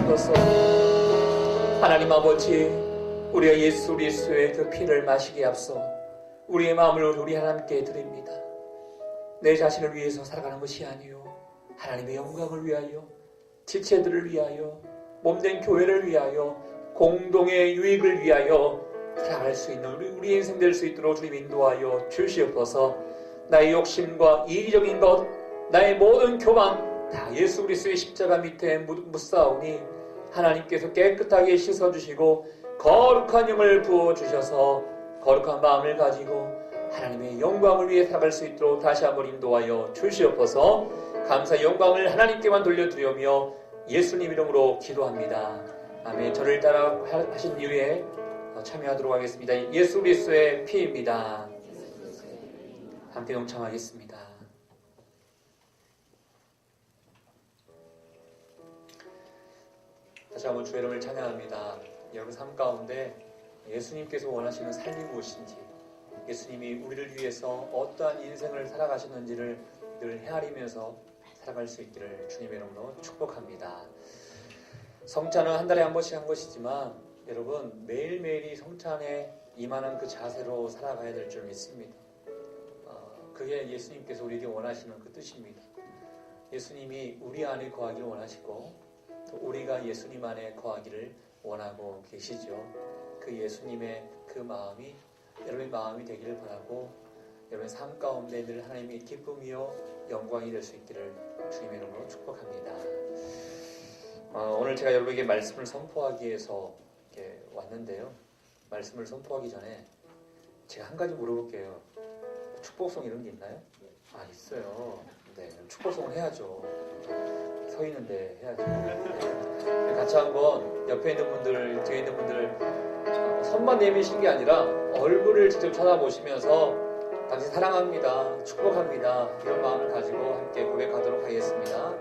주시옵소서. 하나님 아버지, 우리가 예수 그리스도의 그 피를 마시기에 앞서 우리의 마음을 우리 하나님께 드립니다. 내 자신을 위해서 살아가는 것이 아니요 하나님의 영광을 위하여, 지체들을 위하여, 몸된 교회를 위하여, 공동의 유익을 위하여 살아갈 수 있는 우리 인생 될 수 있도록 주님 인도하여 주시옵소서. 나의 욕심과 이기적인 것, 나의 모든 교만 다 예수 그리스도의 십자가 밑에 묻사오니 하나님께서 깨끗하게 씻어주시고 거룩한 영을 부어주셔서 거룩한 마음을 가지고 하나님의 영광을 위해 살아갈 수 있도록 다시 한번 인도하여 주시옵소서. 감사 영광을 하나님께만 돌려드리며 예수님 이름으로 기도합니다. 아멘. 저를 따라 하신 이후에 참여하도록 하겠습니다. 예수 그리스도의 피입니다. 함께 동참하겠습니다. 다시 한번 주의 이름을 찬양합니다. 여러분 삶 가운데 예수님께서 원하시는 삶이 무엇인지, 예수님이 우리를 위해서 어떠한 인생을 살아가시는지를 늘 헤아리면서 살아갈 수 있기를 주님의 이름으로 축복합니다. 성찬은 한 달에 한 번씩 한 것이지만 여러분 매일매일이 성찬에 임하는 그 자세로 살아가야 될 줄 믿습니다. 그게 예수님께서 우리에게 원하시는 그 뜻입니다. 예수님이 우리 안에 거하기를 원하시고 또 우리가 예수님 안에 거하기를 원하고 계시죠. 그 예수님의 그 마음이 여러분의 마음이 되기를 바라고 여러분의 삶 가운데 늘 하나님의 기쁨이요 영광이 될 수 있기를 주님의 이름으로 축복합니다. 오늘 제가 여러분에게 말씀을 선포하기 위해서 이렇게 왔는데요. 말씀을 선포하기 전에 제가 한 가지 물어볼게요. 축복송 이런 게 있나요? 있어요. 네, 축복송을 해야죠. 서 있는데 해야죠. 네. 같이 한번 옆에 있는 분들, 뒤에 있는 분들 손만 내미시는 게 아니라 얼굴을 직접 쳐다보시면서 당신 사랑합니다, 축복합니다 이런 마음을 가지고 함께 고백하도록 하겠습니다.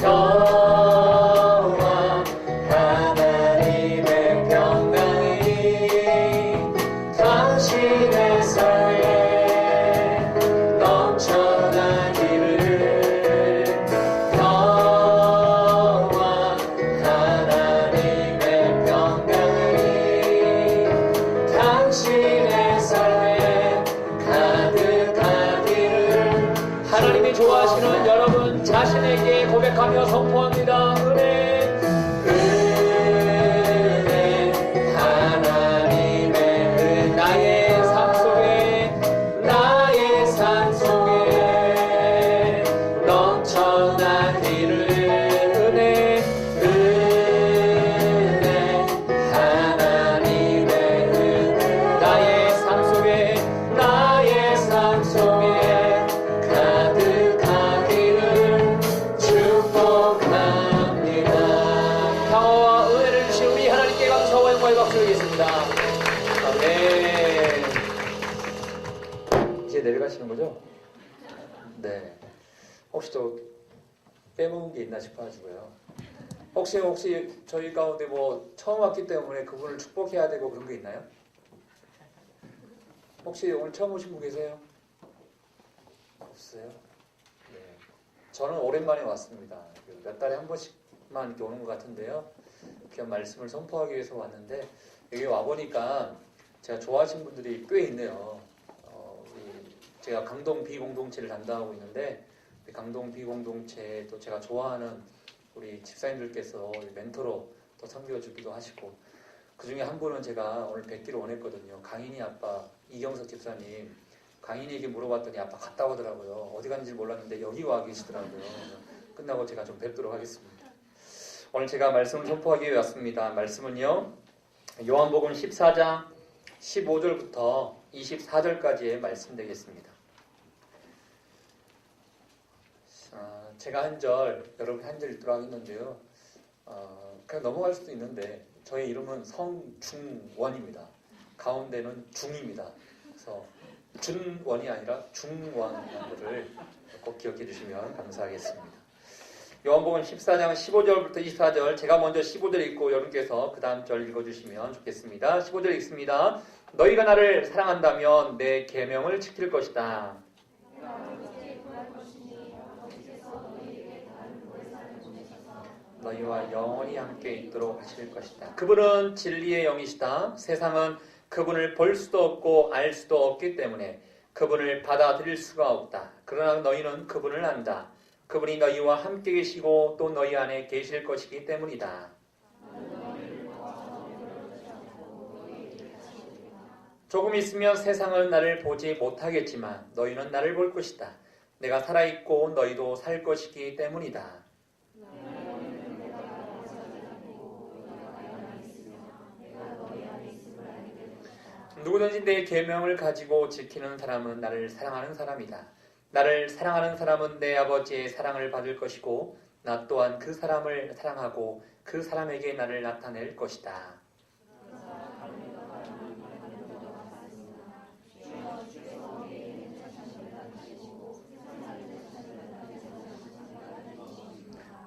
저와 하나님의 평강이 당신의 삶에 넘쳐나기를. 저와 하나님의 평강이 당신의 삶에 가득하기를. 하나님이 좋아하시는 여러분 자신에게 고백하며 선포합니다. 은혜 하나님의 은혜 나의 삶 속에 넘쳐나기를. 은혜 하나님의 은혜 나의 삶 속에 가득하기를 축복합니다. 평화와 은혜를 주신 우리 하나님께 감사와 영광의 박수 드리겠습니다. 아멘. 이제 내려가시는 거죠? 네. 혹시 또 빼먹은 게 있나 싶어가지고요. 혹시 저희 가운데 뭐 처음 왔기 때문에 그분을 축복해야 되고 그런 게 있나요? 혹시 오늘 처음 오신 분 계세요? 없어요? 네. 저는 오랜만에 왔습니다. 몇 달에 한 번씩만 이렇게 오는 것 같은데요. 그냥 말씀을 선포하기 위해서 왔는데 여기 와보니까 제가 좋아하시는 분들이 꽤 있네요. 제가 강동 비공동체를 담당하고 있는데 강동 비공동체에 또 제가 좋아하는 우리 집사님들께서 멘토로 또 섬겨주기도 하시고 그 중에 한 분은 제가 오늘 뵙기로 원했거든요. 강인이 아빠 이경석 집사님. 강인이에게 물어봤더니 아빠 갔다 오더라고요. 어디 갔는지 몰랐는데 여기 와 계시더라고요. 끝나고 제가 좀 뵙도록 하겠습니다. 오늘 제가 말씀을 선포하기 위해 왔습니다. 말씀은요. 요한복음 14장 15절부터 24절까지의 말씀 되겠습니다. 제가 한 절, 여러분 한 절 읽도록 하겠는데요. 그냥 넘어갈 수도 있는데 저의 이름은 성중원입니다. 가운데는 중입니다. 그래서 준원이 아니라 중원이라는 것을 꼭 기억해 주시면 감사하겠습니다. 요한복음 14장 15절부터 24절 제가 먼저 15절 읽고 여러분께서 그 다음 절 읽어주시면 좋겠습니다. 15절 읽습니다. 너희가 나를 사랑한다면 내 계명을 지킬 것이다. 너희와 영원히 함께 있도록 하실 것이다. 그분은 진리의 영이시다. 세상은 그분을 볼 수도 없고 알 수도 없기 때문에 그분을 받아들일 수가 없다. 그러나 너희는 그분을 안다. 그분이 너희와 함께 계시고 또 너희 안에 계실 것이기 때문이다. 조금 있으면 세상은 나를 보지 못하겠지만 너희는 나를 볼 것이다. 내가 살아있고 너희도 살 것이기 때문이다. 누구든지 내 계명을 가지고 지키는 사람은 나를 사랑하는 사람이다. 나를 사랑하는 사람은 내 아버지의 사랑을 받을 것이고 나 또한 그 사람을 사랑하고 그 사람에게 나를 나타낼 것이다.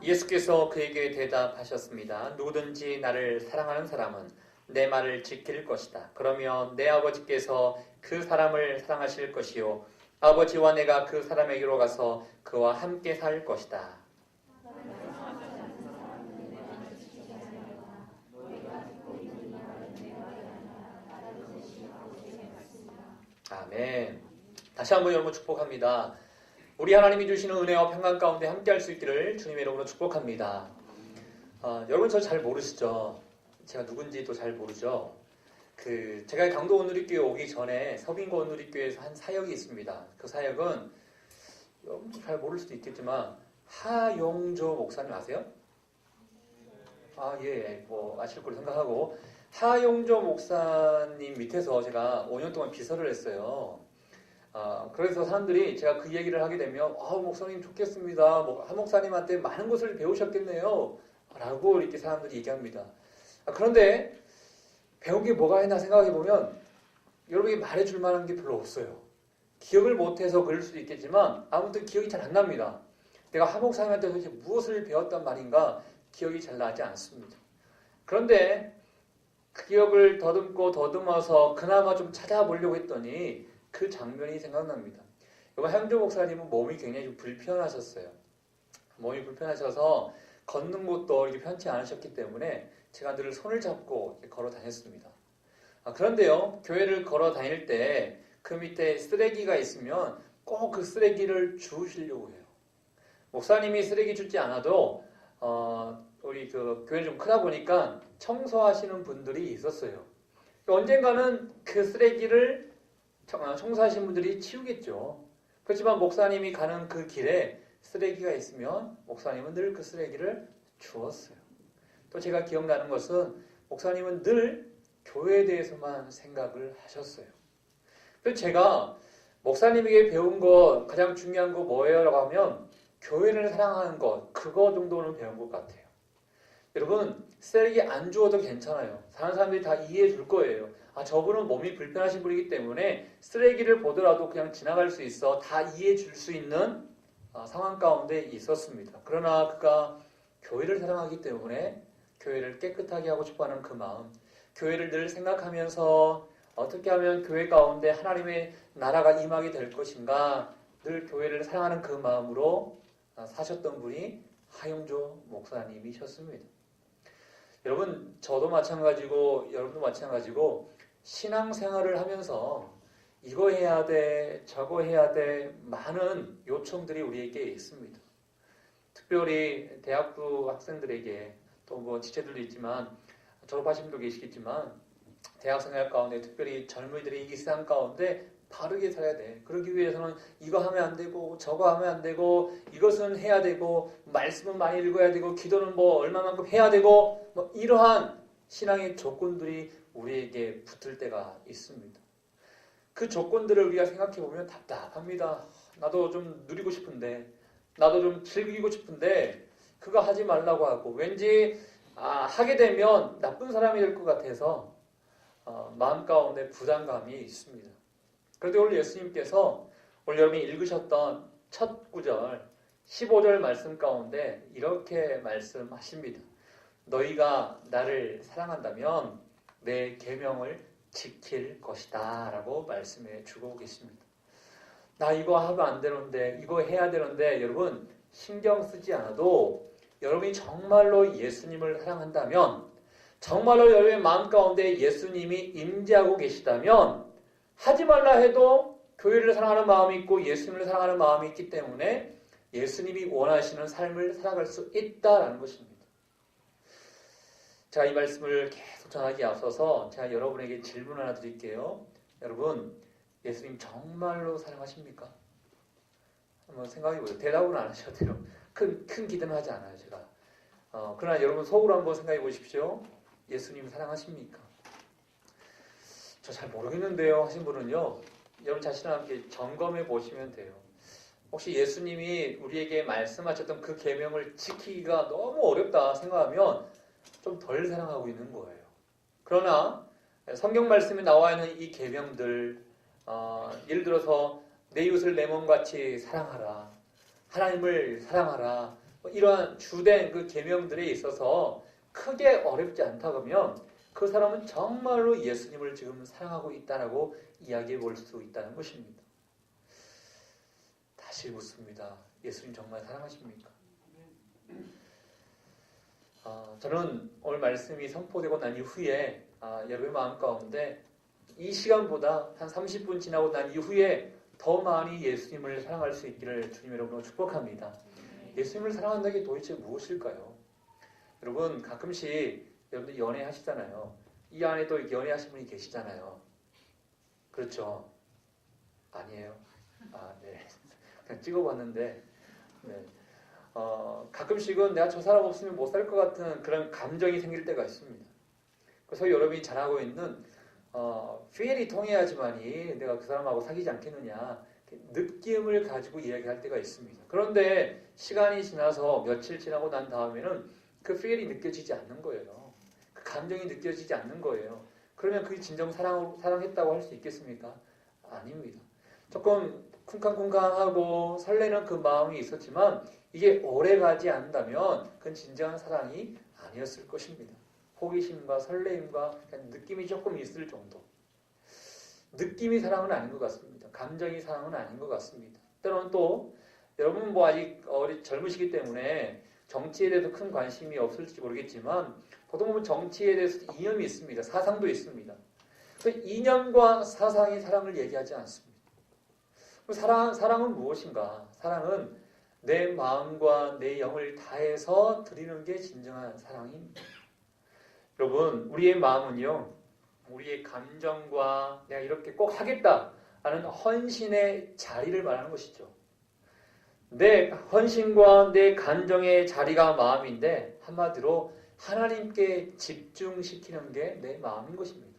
예수께서 그에게 대답하셨습니다. 누구든지 나를 사랑하는 사람은 내 말을 지킬 것이다. 그러면 내 아버지께서 그 사람을 사랑하실 것이요 아버지와 내가 그 사람에게로 가서 그와 함께 살 것이다. 아멘. 다시 한번 여러분 축복합니다. 우리 하나님이 주시는 은혜와 평강 가운데 함께 할 수 있기를 주님의 이름으로 축복합니다. 여러분 저 잘 모르시죠? 제가 누군지도 잘 모르죠? 제가 강도 온누리교회 오기 전에 서빙고 온누리교회에서 한 사역이 있습니다. 그 사역은 여러분도 잘 모를 수도 있겠지만 하용조 목사님 아세요? 예, 뭐 아실 걸로 생각하고 하용조 목사님 밑에서 제가 5년 동안 비서를 했어요. 그래서 사람들이 제가 그 얘기를 하게 되면 목사님 좋겠습니다. 한 목사님한테 많은 것을 배우셨겠네요. 라고 이렇게 사람들이 얘기합니다. 그런데 배운 게 뭐가 있나 생각해 보면 여러분이 말해줄 만한 게 별로 없어요. 기억을 못해서 그럴 수도 있겠지만 아무튼 기억이 잘 안 납니다. 내가 한 목사님한테 도대체 무엇을 배웠단 말인가 기억이 잘 나지 않습니다. 그런데 그 기억을 더듬고 더듬어서 그나마 좀 찾아보려고 했더니 그 장면이 생각납니다. 하용조 목사님은 몸이 굉장히 좀 불편하셨어요. 몸이 불편하셔서 걷는 것도 이렇게 편치 않으셨기 때문에 제가 늘 손을 잡고 걸어 다녔습니다. 그런데요, 교회를 걸어 다닐 때 그 밑에 쓰레기가 있으면 꼭 그 쓰레기를 주우시려고 해요. 목사님이 쓰레기 줍지 않아도 우리 교회를 좀 크다 보니까 청소하시는 분들이 있었어요. 언젠가는 그 쓰레기를 청소하시는 분들이 치우겠죠. 그렇지만 목사님이 가는 그 길에 쓰레기가 있으면 목사님은 늘 그 쓰레기를 주웠어요. 또 제가 기억나는 것은 목사님은 늘 교회에 대해서만 생각을 하셨어요. 그래서 제가 목사님에게 배운 거 가장 중요한 거 뭐예요? 라고 하면 교회를 사랑하는 것, 그거 정도는 배운 것 같아요. 여러분, 쓰레기 안 주워도 괜찮아요. 다른 사람들이 다 이해해 줄 거예요. 저분은 몸이 불편하신 분이기 때문에 쓰레기를 보더라도 그냥 지나갈 수 있어. 다 이해해 줄 수 있는 상황 가운데 있었습니다. 그러나 그가 교회를 사랑하기 때문에 교회를 깨끗하게 하고 싶어하는 그 마음, 교회를 늘 생각하면서 어떻게 하면 교회 가운데 하나님의 나라가 임하게 될 것인가 늘 교회를 사랑하는 그 마음으로 사셨던 분이 하용조 목사님이셨습니다. 여러분, 저도 마찬가지고 여러분도 마찬가지고 신앙생활을 하면서 이거 해야 돼, 저거 해야 돼 많은 요청들이 우리에게 있습니다. 특별히 대학부 학생들에게 또 뭐 지체들도 있지만 졸업하신 분도 계시겠지만 대학생활 가운데 특별히 젊은이들이 이 세상 가운데 바르게 살아야 돼. 그러기 위해서는 이거 하면 안 되고 저거 하면 안 되고 이것은 해야 되고 말씀은 많이 읽어야 되고 기도는 뭐 얼마만큼 해야 되고 뭐 이러한 신앙의 조건들이 우리에게 붙을 때가 있습니다. 그 조건들을 우리가 생각해 보면 답답합니다. 나도 좀 누리고 싶은데 나도 좀 즐기고 싶은데 그거 하지 말라고 하고 왠지 하게 되면 나쁜 사람이 될 것 같아서 마음 가운데 부담감이 있습니다. 그런데 오늘 예수님께서 오늘 여러분이 읽으셨던 첫 구절 15절 말씀 가운데 이렇게 말씀하십니다. 너희가 나를 사랑한다면 내 계명을 지킬 것이다 라고 말씀해 주고 계십니다. 나 이거 하면 안 되는데 이거 해야 되는데 여러분 신경 쓰지 않아도 여러분이 정말로 예수님을 사랑한다면, 정말로 여러분의 마음 가운데 예수님이 임재하고 계시다면 하지 말라 해도 교회를 사랑하는 마음이 있고 예수님을 사랑하는 마음이 있기 때문에 예수님이 원하시는 삶을 살아갈 수 있다라는 것입니다. 자, 이 말씀을 계속 전하기 앞서서 제가 여러분에게 질문 하나 드릴게요. 여러분, 예수님 정말로 사랑하십니까? 한번 생각해보세요. 대답은 안 하셔도 돼요. 큰 기대는 하지 않아요, 제가. 그러나 여러분 속으로 한번 생각해 보십시오. 예수님 사랑하십니까? 저 잘 모르겠는데요 하신 분은요, 여러분 자신을 함께 점검해 보시면 돼요. 혹시 예수님이 우리에게 말씀하셨던 그 계명을 지키기가 너무 어렵다 생각하면 좀 덜 사랑하고 있는 거예요. 그러나 성경 말씀에 나와 있는 이 계명들, 예를 들어서 내 이웃을 내 몸같이 사랑하라, 하나님을 사랑하라, 이러한 주된 그 계명들에 있어서 크게 어렵지 않다 그러면 그 사람은 정말로 예수님을 지금 사랑하고 있다라고 이야기해 볼 수 있다는 것입니다. 다시 묻습니다. 예수님 정말 사랑하십니까? 저는 오늘 말씀이 선포되고 난 이후에 여러분의 마음 가운데 이 시간보다 한 30분 지나고 난 이후에 더 많이 예수님을 사랑할 수 있기를 주님 여러분으로 축복합니다. 예수님을 사랑한다는 게 도대체 무엇일까요? 여러분 가끔씩 여러분들 연애하시잖아요. 이 안에도 연애하신 분이 계시잖아요. 그렇죠? 아니에요? 네. 그냥 찍어봤는데 네. 가끔씩은 내가 저 사람 없으면 못 살 것 같은 그런 감정이 생길 때가 있습니다. 그래서 여러분이 잘하고 있는 필이 통해야지만이 내가 그 사람하고 사귀지 않겠느냐 느낌을 가지고 이야기할 때가 있습니다. 그런데 시간이 지나서 며칠 지나고 난 다음에는 그 필이 느껴지지 않는 거예요. 그 감정이 느껴지지 않는 거예요. 그러면 그게 진정 사랑했다고 할 수 있겠습니까? 아닙니다. 조금 쿵쾅쿵쾅하고 설레는 그 마음이 있었지만 이게 오래가지 않는다면 그건 진정한 사랑이 아니었을 것입니다. 호기심과 설레임과 느낌이 조금 있을 정도. 느낌이 사랑은 아닌 것 같습니다. 감정이 사랑은 아닌 것 같습니다. 때로는 또 여러분 뭐 아직 젊으시기 때문에 정치에 대해서 큰 관심이 없을지 모르겠지만 보통 보면 정치에 대해서 이념이 있습니다. 사상도 있습니다. 그 이념과 사상이 사랑을 얘기하지 않습니다. 사랑은 무엇인가? 사랑은 내 마음과 내 영을 다해서 드리는 게 진정한 사랑입니다. 여러분, 우리의 마음은요, 우리의 감정과 내가 이렇게 꼭 하겠다라는 헌신의 자리를 말하는 것이죠. 내 헌신과 내 감정의 자리가 마음인데 한마디로 하나님께 집중시키는 게 내 마음인 것입니다.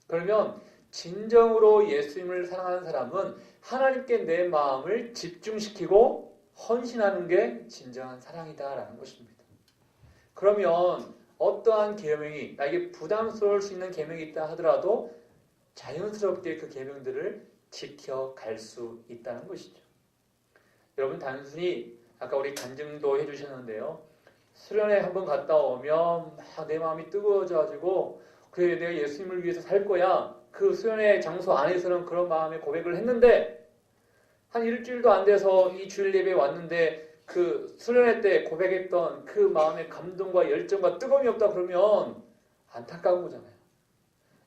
그러면 진정으로 예수님을 사랑하는 사람은 하나님께 내 마음을 집중시키고 헌신하는 게 진정한 사랑이다라는 것입니다. 그러면 어떠한 계명이 나에게 부담스러울 수 있는 계명이 있다 하더라도 자연스럽게 그 계명들을 지켜갈 수 있다는 것이죠. 여러분 단순히 아까 우리 간증도 해주셨는데요. 수련회 한번 갔다 오면 막 내 마음이 뜨거워져가지고 그래 내가 예수님을 위해서 살 거야. 그 수련회 장소 안에서는 그런 마음의 고백을 했는데 한 일주일도 안 돼서 이 주일 예배에 왔는데 그 수련회 때 고백했던 그 마음의 감동과 열정과 뜨거움이 없다 그러면 안타까운 거잖아요.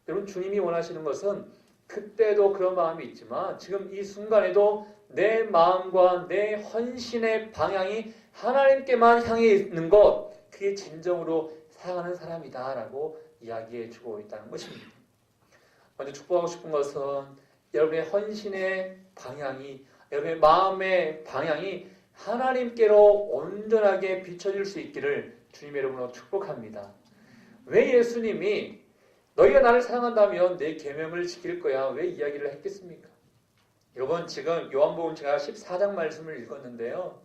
여러분 주님이 원하시는 것은 그때도 그런 마음이 있지만 지금 이 순간에도 내 마음과 내 헌신의 방향이 하나님께만 향해 있는 것, 그게 진정으로 사랑하는 사람이다라고 이야기해 주고 있다는 것입니다. 먼저 축복하고 싶은 것은 여러분의 헌신의 방향이, 여러분의 마음의 방향이 하나님께로 온전하게 비춰질 수 있기를 주님 여러분으로 축복합니다. 왜 예수님이 너희가 나를 사랑한다면 내 계명을 지킬 거야 왜 이야기를 했겠습니까? 여러분 지금 요한복음 제가 14장 말씀을 읽었는데요.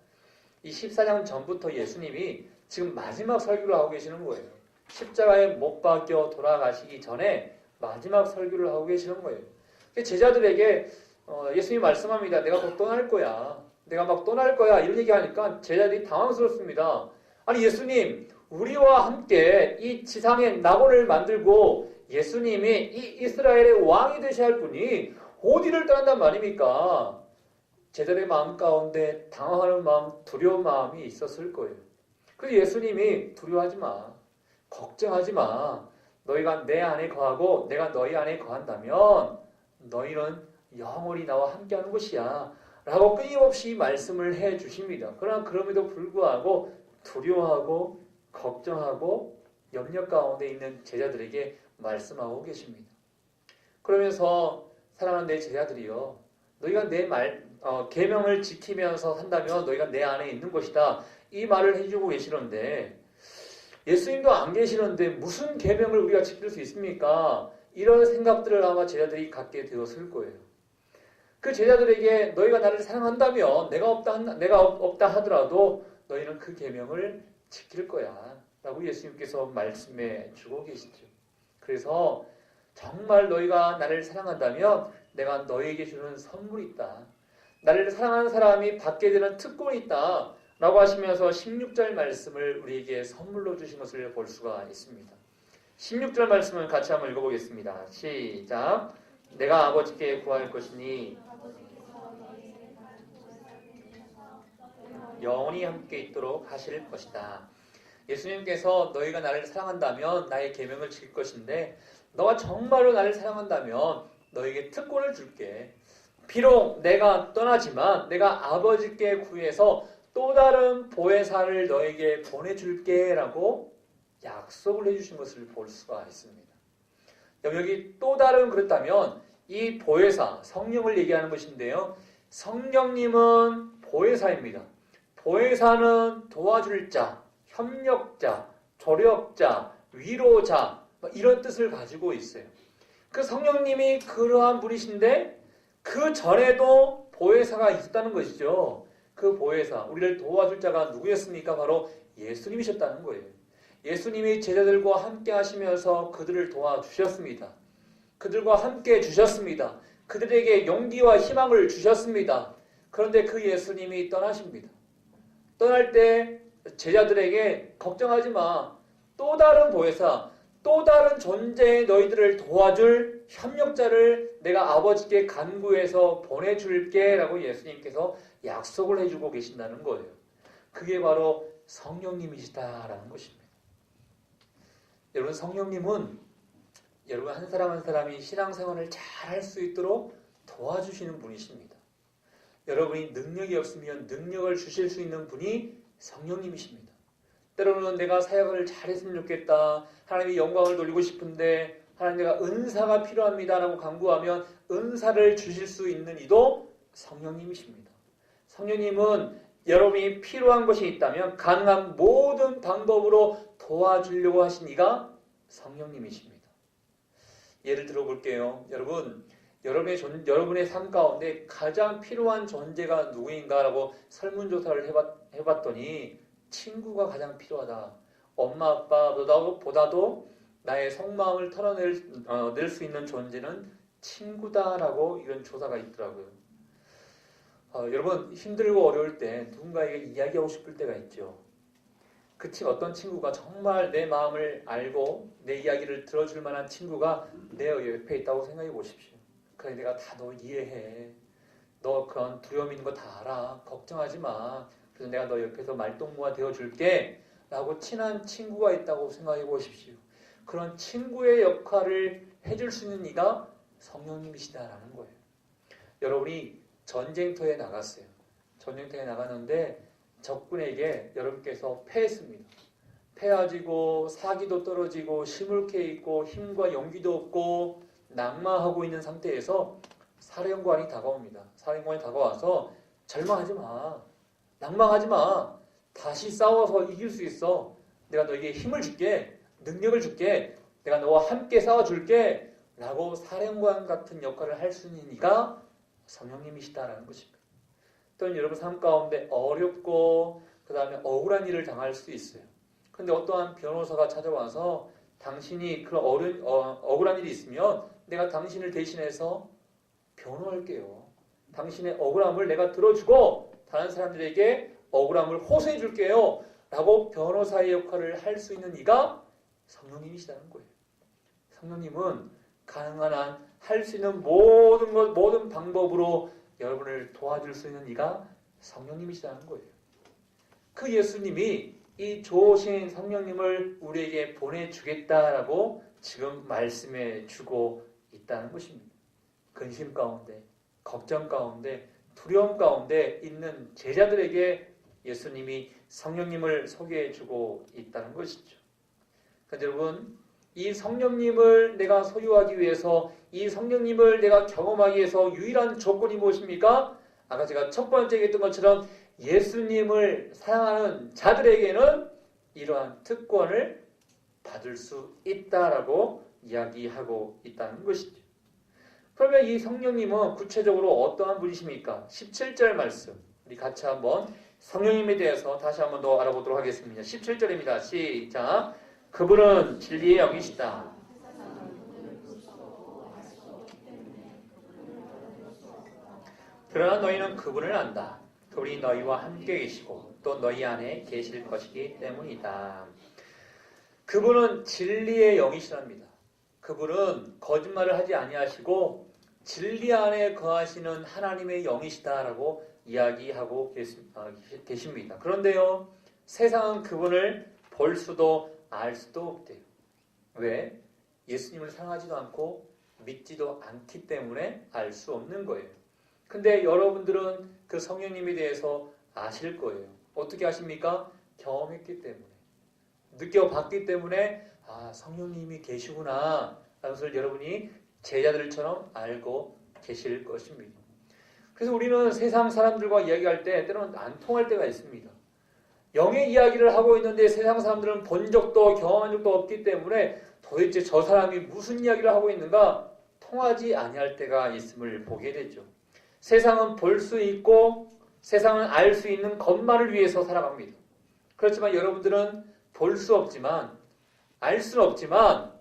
이 14장 전부터 예수님이 지금 마지막 설교를 하고 계시는 거예요. 십자가에 못 박혀 돌아가시기 전에 마지막 설교를 하고 계시는 거예요. 제자들에게 예수님이 말씀합니다. 내가 곧 떠날 거야. 내가 막 떠날 거야. 이런 얘기하니까 제자들이 당황스럽습니다. 아니 예수님 우리와 함께 이 지상에 낙원을 만들고 예수님이 이 이스라엘의 왕이 되셔야 할 분이 어디를 떠난단 말입니까? 제자들의 마음 가운데 당황하는 마음, 두려운 마음이 있었을 거예요. 그래서 예수님이 두려워하지 마. 걱정하지 마. 너희가 내 안에 거하고 내가 너희 안에 거한다면 너희는 영원히 나와 함께하는 것이야. 라고 끊임없이 말씀을 해 주십니다. 그러나 그럼에도 불구하고 두려워하고 걱정하고 염려 가운데 있는 제자들에게 말씀하고 계십니다. 그러면서 사랑하는 내 제자들이여, 너희가 내 계명을 지키면서 산다면 너희가 내 안에 있는 것이다. 이 말을 해주고 계시는데 예수님도 안 계시는데 무슨 계명을 우리가 지킬 수 있습니까? 이런 생각들을 아마 제자들이 갖게 되었을 거예요. 그 제자들에게 너희가 나를 사랑한다면 내가 없다 하더라도 너희는 그 계명을 지킬 거야 라고 예수님께서 말씀해 주고 계시죠. 그래서 정말 너희가 나를 사랑한다면 내가 너희에게 주는 선물이 있다. 나를 사랑하는 사람이 받게 되는 특권이 있다 라고 하시면서 16절 말씀을 우리에게 선물로 주신 것을 볼 수가 있습니다. 16절 말씀을 같이 한번 읽어보겠습니다. 시작. 내가 아버지께 구할 것이니 영원히 함께 있도록 하실 것이다. 예수님께서 너희가 나를 사랑한다면 나의 계명을 지킬 것인데 너가 정말로 나를 사랑한다면 너에게 특권을 줄게. 비록 내가 떠나지만 내가 아버지께 구해서 또 다른 보혜사를 너에게 보내줄게 라고 약속을 해주신 것을 볼 수가 있습니다. 여기 또 다른 그렇다면 이 보혜사, 성령을 얘기하는 것인데요. 성령님은 보혜사입니다. 보혜사는 도와줄 자, 협력자, 조력자, 위로자 이런 뜻을 가지고 있어요. 그 성령님이 그러한 분이신데 그 전에도 보혜사가 있었다는 것이죠. 그 보혜사, 우리를 도와줄 자가 누구였습니까? 바로 예수님이셨다는 거예요. 예수님이 제자들과 함께 하시면서 그들을 도와주셨습니다. 그들과 함께 주셨습니다. 그들에게 용기와 희망을 주셨습니다. 그런데 그 예수님이 떠나십니다. 떠날 때 제자들에게 걱정하지 마. 또 다른 보혜사, 또 다른 존재의 너희들을 도와줄 협력자를 내가 아버지께 간구해서 보내줄게 라고 예수님께서 약속을 해주고 계신다는 거예요. 그게 바로 성령님이시다라는 것입니다. 여러분, 성령님은 여러분 한 사람 한 사람이 신앙생활을 잘 할 수 있도록 도와주시는 분이십니다. 여러분이 능력이 없으면 능력을 주실 수 있는 분이 성령님이십니다. 때로는 내가 사역을 잘했으면 좋겠다. 하나님의 영광을 돌리고 싶은데 하나님 내가 은사가 필요합니다 라고 간구하면 은사를 주실 수 있는 이도 성령님이십니다. 성령님은 여러분이 필요한 것이 있다면 가능한 모든 방법으로 도와주려고 하신 이가 성령님이십니다. 예를 들어 볼게요. 여러분의 삶 가운데 가장 필요한 존재가 누구인가라고 설문조사를 해봤더니 친구가 가장 필요하다. 엄마 아빠보다도 나의 속마음을 털어낼 수 있는 존재는 친구다라고 이런 조사가 있더라고요. 여러분 힘들고 어려울 때 누군가에게 이야기하고 싶을 때가 있죠. 어떤 친구가 정말 내 마음을 알고 내 이야기를 들어줄 만한 친구가 내 옆에 있다고 생각해 보십시오. 그래 내가 다 너 이해해. 너 그런 두려움 있는 거 다 알아. 걱정하지 마. 그래서 내가 너 옆에서 말동무가 되어줄게 라고 친한 친구가 있다고 생각해 보십시오. 그런 친구의 역할을 해줄 수 있는 이가 성령님이시다라는 거예요. 여러분이 전쟁터에 나갔어요. 전쟁터에 나갔는데 적군에게 여러분께서 패했습니다. 패가지고 사기도 떨어지고 시물케 있고 힘과 용기도 없고 낙마하고 있는 상태에서 사령관이 다가옵니다. 사령관이 다가와서 절망하지 마. 낭망하지 마. 다시 싸워서 이길 수 있어. 내가 너에게 힘을 줄게. 능력을 줄게. 내가 너와 함께 싸워줄게. 라고 사령관 같은 역할을 할 수 있는 이가 성령님이시다라는 것입니다. 또는 여러분 삶 가운데 어렵고 그 다음에 억울한 일을 당할 수 있어요. 그런데 어떠한 변호사가 찾아와서 당신이 그런 억울한 일이 있으면 내가 당신을 대신해서 변호할게요. 당신의 억울함을 내가 들어주고 다른 사람들에게 억울함을 호소해 줄게요. 라고 변호사의 역할을 할 수 있는 이가 성령님이시다는 거예요. 성령님은 가능한 한 할 수 있는 모든 방법으로 여러분을 도와줄 수 있는 이가 성령님이시다는 거예요. 그 예수님이 이 좋으신 성령님을 우리에게 보내주겠다라고 지금 말씀해 주고 있다는 것입니다. 근심 가운데, 걱정 가운데, 두려움 가운데 있는 제자들에게 예수님이 성령님을 소개해 주고 있다는 것이죠. 그런데 여러분, 이 성령님을 내가 소유하기 위해서, 이 성령님을 내가 경험하기 위해서 유일한 조건이 무엇입니까? 아까 제가 첫 번째 얘기했던 것처럼 예수님을 사랑하는 자들에게는 이러한 특권을 받을 수 있다라고 이야기하고 있다는 것이죠. 그러면 이 성령님은 구체적으로 어떠한 분이십니까? 17절 말씀 우리 같이 한번 성령님에 대해서 다시 한번 더 알아보도록 하겠습니다. 17절입니다. 시작. 그분은 진리의 영이시다. 그러나 너희는 그분을 안다. 그분이 너희와 함께 계시고 또 너희 안에 계실 것이기 때문이다. 그분은 진리의 영이시랍니다. 그분은 거짓말을 하지 아니하시고 진리 안에 거하시는 하나님의 영이시다라고 이야기하고 계십니다. 그런데요, 세상은 그분을 볼 수도 알 수도 없대요. 왜? 예수님을 사랑하지도 않고 믿지도 않기 때문에 알 수 없는 거예요. 근데 여러분들은 그 성령님에 대해서 아실 거예요. 어떻게 아십니까? 경험했기 때문에. 느껴봤기 때문에 아, 성령님이 계시구나 라는 것을 여러분이 제자들처럼 알고 계실 것입니다. 그래서 우리는 세상 사람들과 이야기할 때 때로는 안 통할 때가 있습니다. 영의 이야기를 하고 있는데 세상 사람들은 본 적도 경험한 적도 없기 때문에 도대체 저 사람이 무슨 이야기를 하고 있는가 통하지 아니할 때가 있음을 보게 되죠. 세상은 볼 수 있고 세상은 알 수 있는 것만을 위해서 살아갑니다. 그렇지만 여러분들은 볼 수 없지만 알 수는 없지만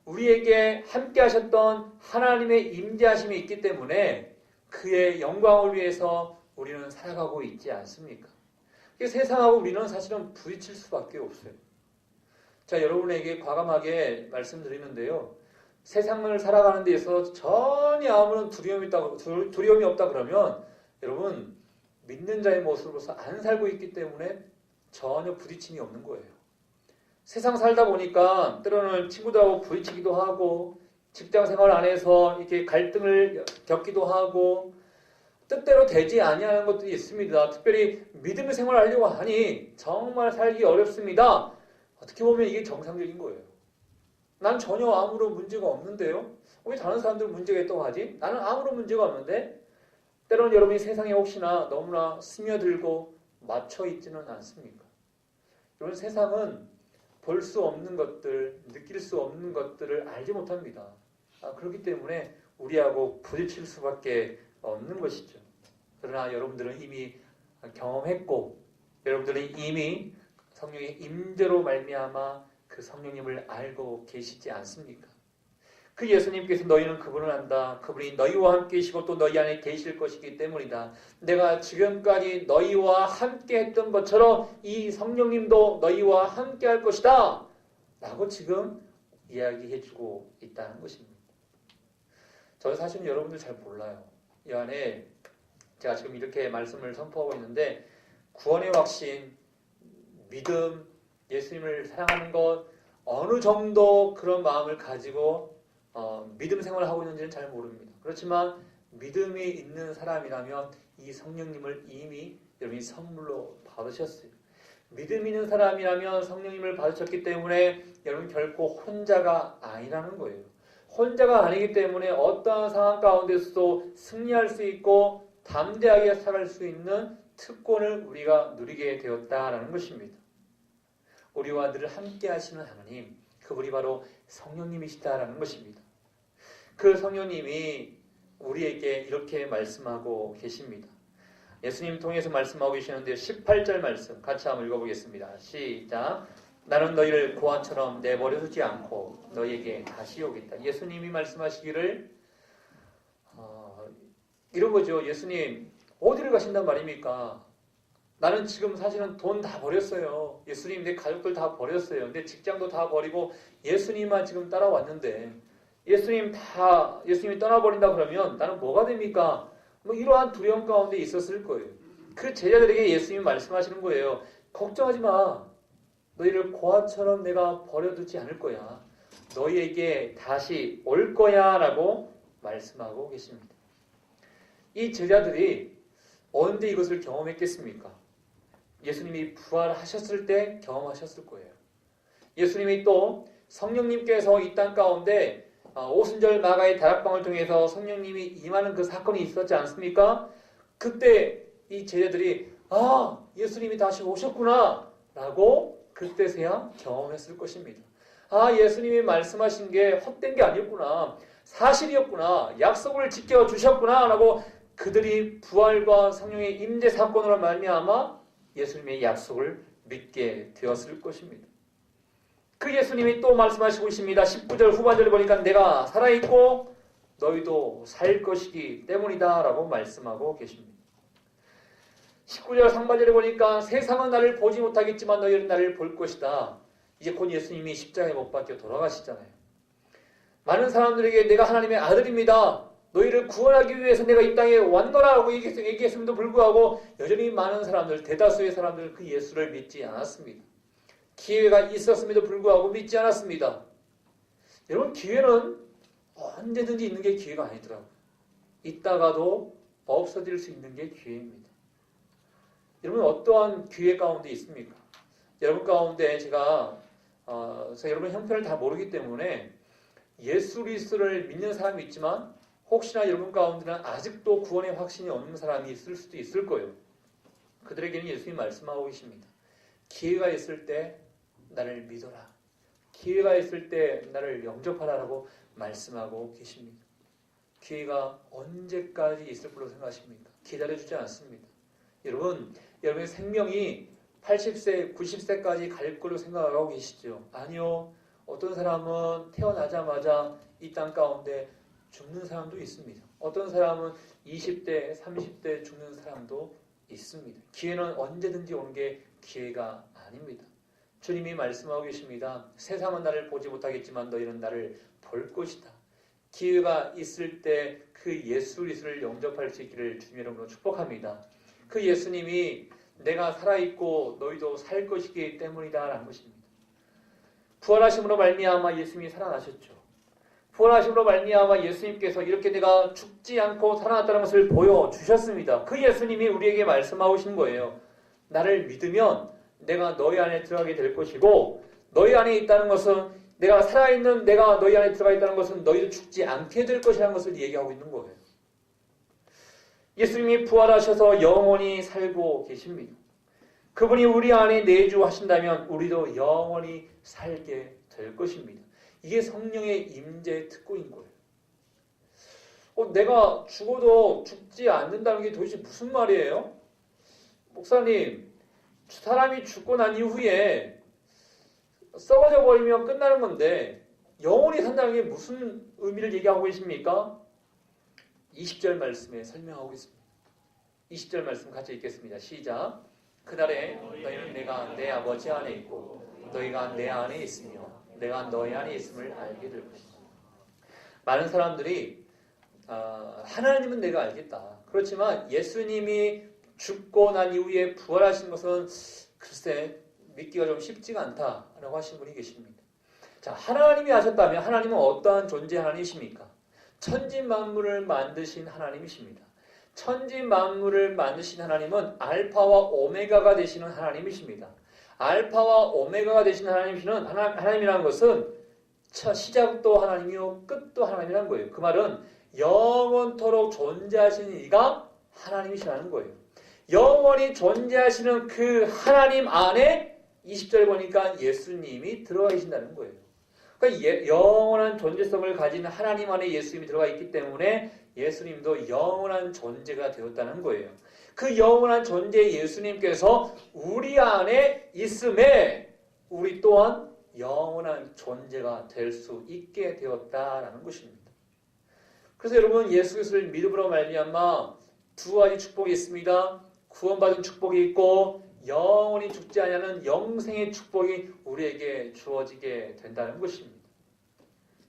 우리에게 함께 하셨던 하나님의 임재하심이 있기 때문에 그의 영광을 위해서 우리는 살아가고 있지 않습니까? 세상하고 우리는 사실은 부딪힐 수밖에 없어요. 자, 여러분에게 과감하게 말씀드리는데요. 세상을 살아가는 데 있어서 전혀 아무런 두려움이 없다 그러면 여러분 믿는 자의 모습으로서 안 살고 있기 때문에 전혀 부딪힘이 없는 거예요. 세상 살다 보니까 때로는 친구들하고 부딪히기도 하고 직장 생활 안에서 이렇게 갈등을 겪기도 하고 뜻대로 되지 아니하는 것들이 있습니다. 특별히 믿음의 생활을 하려고 하니 정말 살기 어렵습니다. 어떻게 보면 이게 정상적인 거예요. 난 전혀 아무런 문제가 없는데요. 왜 다른 사람들은 문제가 있다고 하지? 나는 아무런 문제가 없는데 때로는 여러분이 세상에 혹시나 너무나 스며들고 맞춰 있지는 않습니까? 여러분 세상은 볼 수 없는 것들, 느낄 수 없는 것들을 알지 못합니다. 그렇기 때문에 우리하고 부딪힐 수밖에 없는 것이죠. 그러나 여러분들은 이미 경험했고 여러분들은 이미 성령의 임재로 말미암아 그 성령님을 알고 계시지 않습니까? 그 예수님께서 너희는 그분을 안다. 그분이 너희와 함께 계시고 또 너희 안에 계실 것이기 때문이다. 내가 지금까지 너희와 함께 했던 것처럼 이 성령님도 너희와 함께 할 것이다. 라고 지금 이야기해주고 있다는 것입니다. 저는 사실은 여러분들 잘 몰라요. 이 안에 제가 지금 이렇게 말씀을 선포하고 있는데 구원의 확신, 믿음, 예수님을 사랑하는 것 어느 정도 그런 마음을 가지고 믿음 생활을 하고 있는지는 잘 모릅니다. 그렇지만 믿음이 있는 사람이라면 이 성령님을 이미 여러분이 선물로 받으셨어요. 믿음 있는 사람이라면 성령님을 받으셨기 때문에 여러분 결코 혼자가 아니라는 거예요. 혼자가 아니기 때문에 어떠한 상황 가운데서도 승리할 수 있고 담대하게 살아갈 수 있는 특권을 우리가 누리게 되었다라는 것입니다. 우리와 늘 함께 하시는 하나님, 그분이 바로 성령님이시다라는 것입니다. 그 성령님이 우리에게 이렇게 말씀하고 계십니다. 예수님 통해서 말씀하고 계시는데 18절 말씀 같이 한번 읽어보겠습니다. 시작. 나는 너희를 고아처럼 내버려두지 않고 너희에게 다시 오겠다. 예수님이 말씀하시기를 이런 거죠. 예수님 어디를 가신단 말입니까? 나는 지금 사실은 돈 다 버렸어요. 예수님 내 가족들 다 버렸어요. 내 직장도 다 버리고 예수님만 지금 따라왔는데 예수님이 떠나버린다 그러면 나는 뭐가 됩니까? 뭐 이러한 두려움 가운데 있었을 거예요. 그 제자들에게 예수님이 말씀하시는 거예요. 걱정하지 마. 너희를 고아처럼 내가 버려두지 않을 거야. 너희에게 다시 올 거야 라고 말씀하고 계십니다. 이 제자들이 언제 이것을 경험했겠습니까? 예수님이 부활하셨을 때 경험하셨을 거예요. 예수님이 또 성령님께서 이 땅 가운데 오순절 마가의 다락방을 통해서 성령님이 임하는 그 사건이 있었지 않습니까? 그때 이 제자들이 예수님이 다시 오셨구나 라고 그때서야 경험했을 것입니다. 예수님이 말씀하신 게 헛된 게 아니었구나, 사실이었구나, 약속을 지켜주셨구나 라고 그들이 부활과 성령의 임재 사건으로 말미암아 예수님의 약속을 믿게 되었을 것입니다. 그 예수님이 또 말씀하시고 있습니다. 19절 후반절을 보니까 내가 살아있고 너희도 살 것이기 때문이다 라고 말씀하고 계십니다. 19절 상반절에 보니까 세상은 나를 보지 못하겠지만 너희는 나를 볼 것이다. 이제 곧 예수님이 십자가에 못 박혀 돌아가시잖아요. 많은 사람들에게 내가 하나님의 아들입니다, 너희를 구원하기 위해서 내가 이 땅에 왔노라고 얘기했음에도 불구하고 여전히 많은 사람들, 대다수의 사람들은 그 예수를 믿지 않았습니다. 기회가 있었음에도 불구하고 믿지 않았습니다. 여러분, 기회는 언제든지 있는 게 기회가 아니더라고요. 있다가도 없어질 수 있는 게 기회입니다. 여러분, 어떠한 기회 가운데 있습니까? 여러분 가운데 제가 여러분 형편을 다 모르기 때문에 예수 그리스도를 믿는 사람이 있지만 혹시나 여러분 가운데는 아직도 구원의 확신이 없는 사람이 있을 수도 있을 거예요. 그들에게는 예수님이 말씀하고 계십니다. 기회가 있을 때 나를 믿어라, 기회가 있을 때 나를 영접하라라고 말씀하고 계십니다. 기회가 언제까지 있을 거라고 생각하십니까? 기다려주지 않습니다. 여러분의 생명이 80세, 90세까지 갈 거라고 생각하고 계시죠? 아니요. 어떤 사람은 태어나자마자 이 땅 가운데 죽는 사람도 있습니다. 어떤 사람은 20대, 30대 죽는 사람도 있습니다. 기회는 언제든지 오는 게 기회가 아닙니다. 주님이 말씀하고 계십니다. 세상은 나를 보지 못하겠지만 너희는 나를 볼 것이다. 기회가 있을 때 그 예수 그리스도를 영접할 수 있기를 주님 이름으로 축복합니다. 그 예수님이 내가 살아있고 너희도 살 것이기 때문이다 라는 것입니다. 부활하심으로 말미암아 예수님이 살아나셨죠. 부활하심으로 말미암아 예수님께서 이렇게 내가 죽지 않고 살아났다는 것을 보여주셨습니다. 그 예수님이 우리에게 말씀하고 계신 거예요. 나를 믿으면 내가 너희 안에 들어가게 될 것이고, 너희 안에 있다는 것은, 내가 살아있는 내가 너희 안에 들어가 있다는 것은 너희도 죽지 않게 될 것이라는 것을 얘기하고 있는 거예요. 예수님이 부활하셔서 영원히 살고 계십니다. 그분이 우리 안에 내주하신다면 우리도 영원히 살게 될 것입니다. 이게 성령의 임재 특권인 거예요. 내가 죽어도 죽지 않는다는 게 도대체 무슨 말이에요? 목사님, 사람이 죽고 난 이후에 썩어져 버리면 끝나는 건데 영원히 산다는 게 무슨 의미를 얘기하고 계십니까? 20절 말씀에 설명하고 있습니다. 20절 말씀 같이 읽겠습니다. 시작. 그날에 너희는 내가 내 아버지 안에 있고 너희가 내 안에 있으며 내가 너희 안에 있음을 알게 될 것이다. 많은 사람들이 하나님은 내가 알겠다. 그렇지만 예수님이 죽고 난 이후에 부활하신 것은 글쎄 믿기가 좀 쉽지가 않다라고 하신 분이 계십니다. 자, 하나님이 하셨다면 하나님은 어떠한 존재 하나님이십니까? 천지 만물을 만드신 하나님이십니다. 천지 만물을 만드신 하나님은 알파와 오메가가 되시는 하나님이십니다. 알파와 오메가가 되시는 하나님이라는 것은 시작도 하나님이요 끝도 하나님이라는 거예요. 그 말은 영원토록 존재하시는 이가 하나님이시라는 거예요. 영원히 존재하시는 그 하나님 안에 20절에 보니까 예수님이 들어가 계신다는 거예요. 그러니까 영원한 존재성을 가진 하나님 안에 예수님이 들어가 있기 때문에 예수님도 영원한 존재가 되었다는 거예요. 그 영원한 존재 예수님께서 우리 안에 있음에 우리 또한 영원한 존재가 될 수 있게 되었다라는 것입니다. 그래서 여러분, 예수 그리스도를 믿음으로 말미암아 두 가지 축복이 있습니다. 구원받은 축복이 있고 영원히 죽지 아니하는 영생의 축복이 우리에게 주어지게 된다는 것입니다.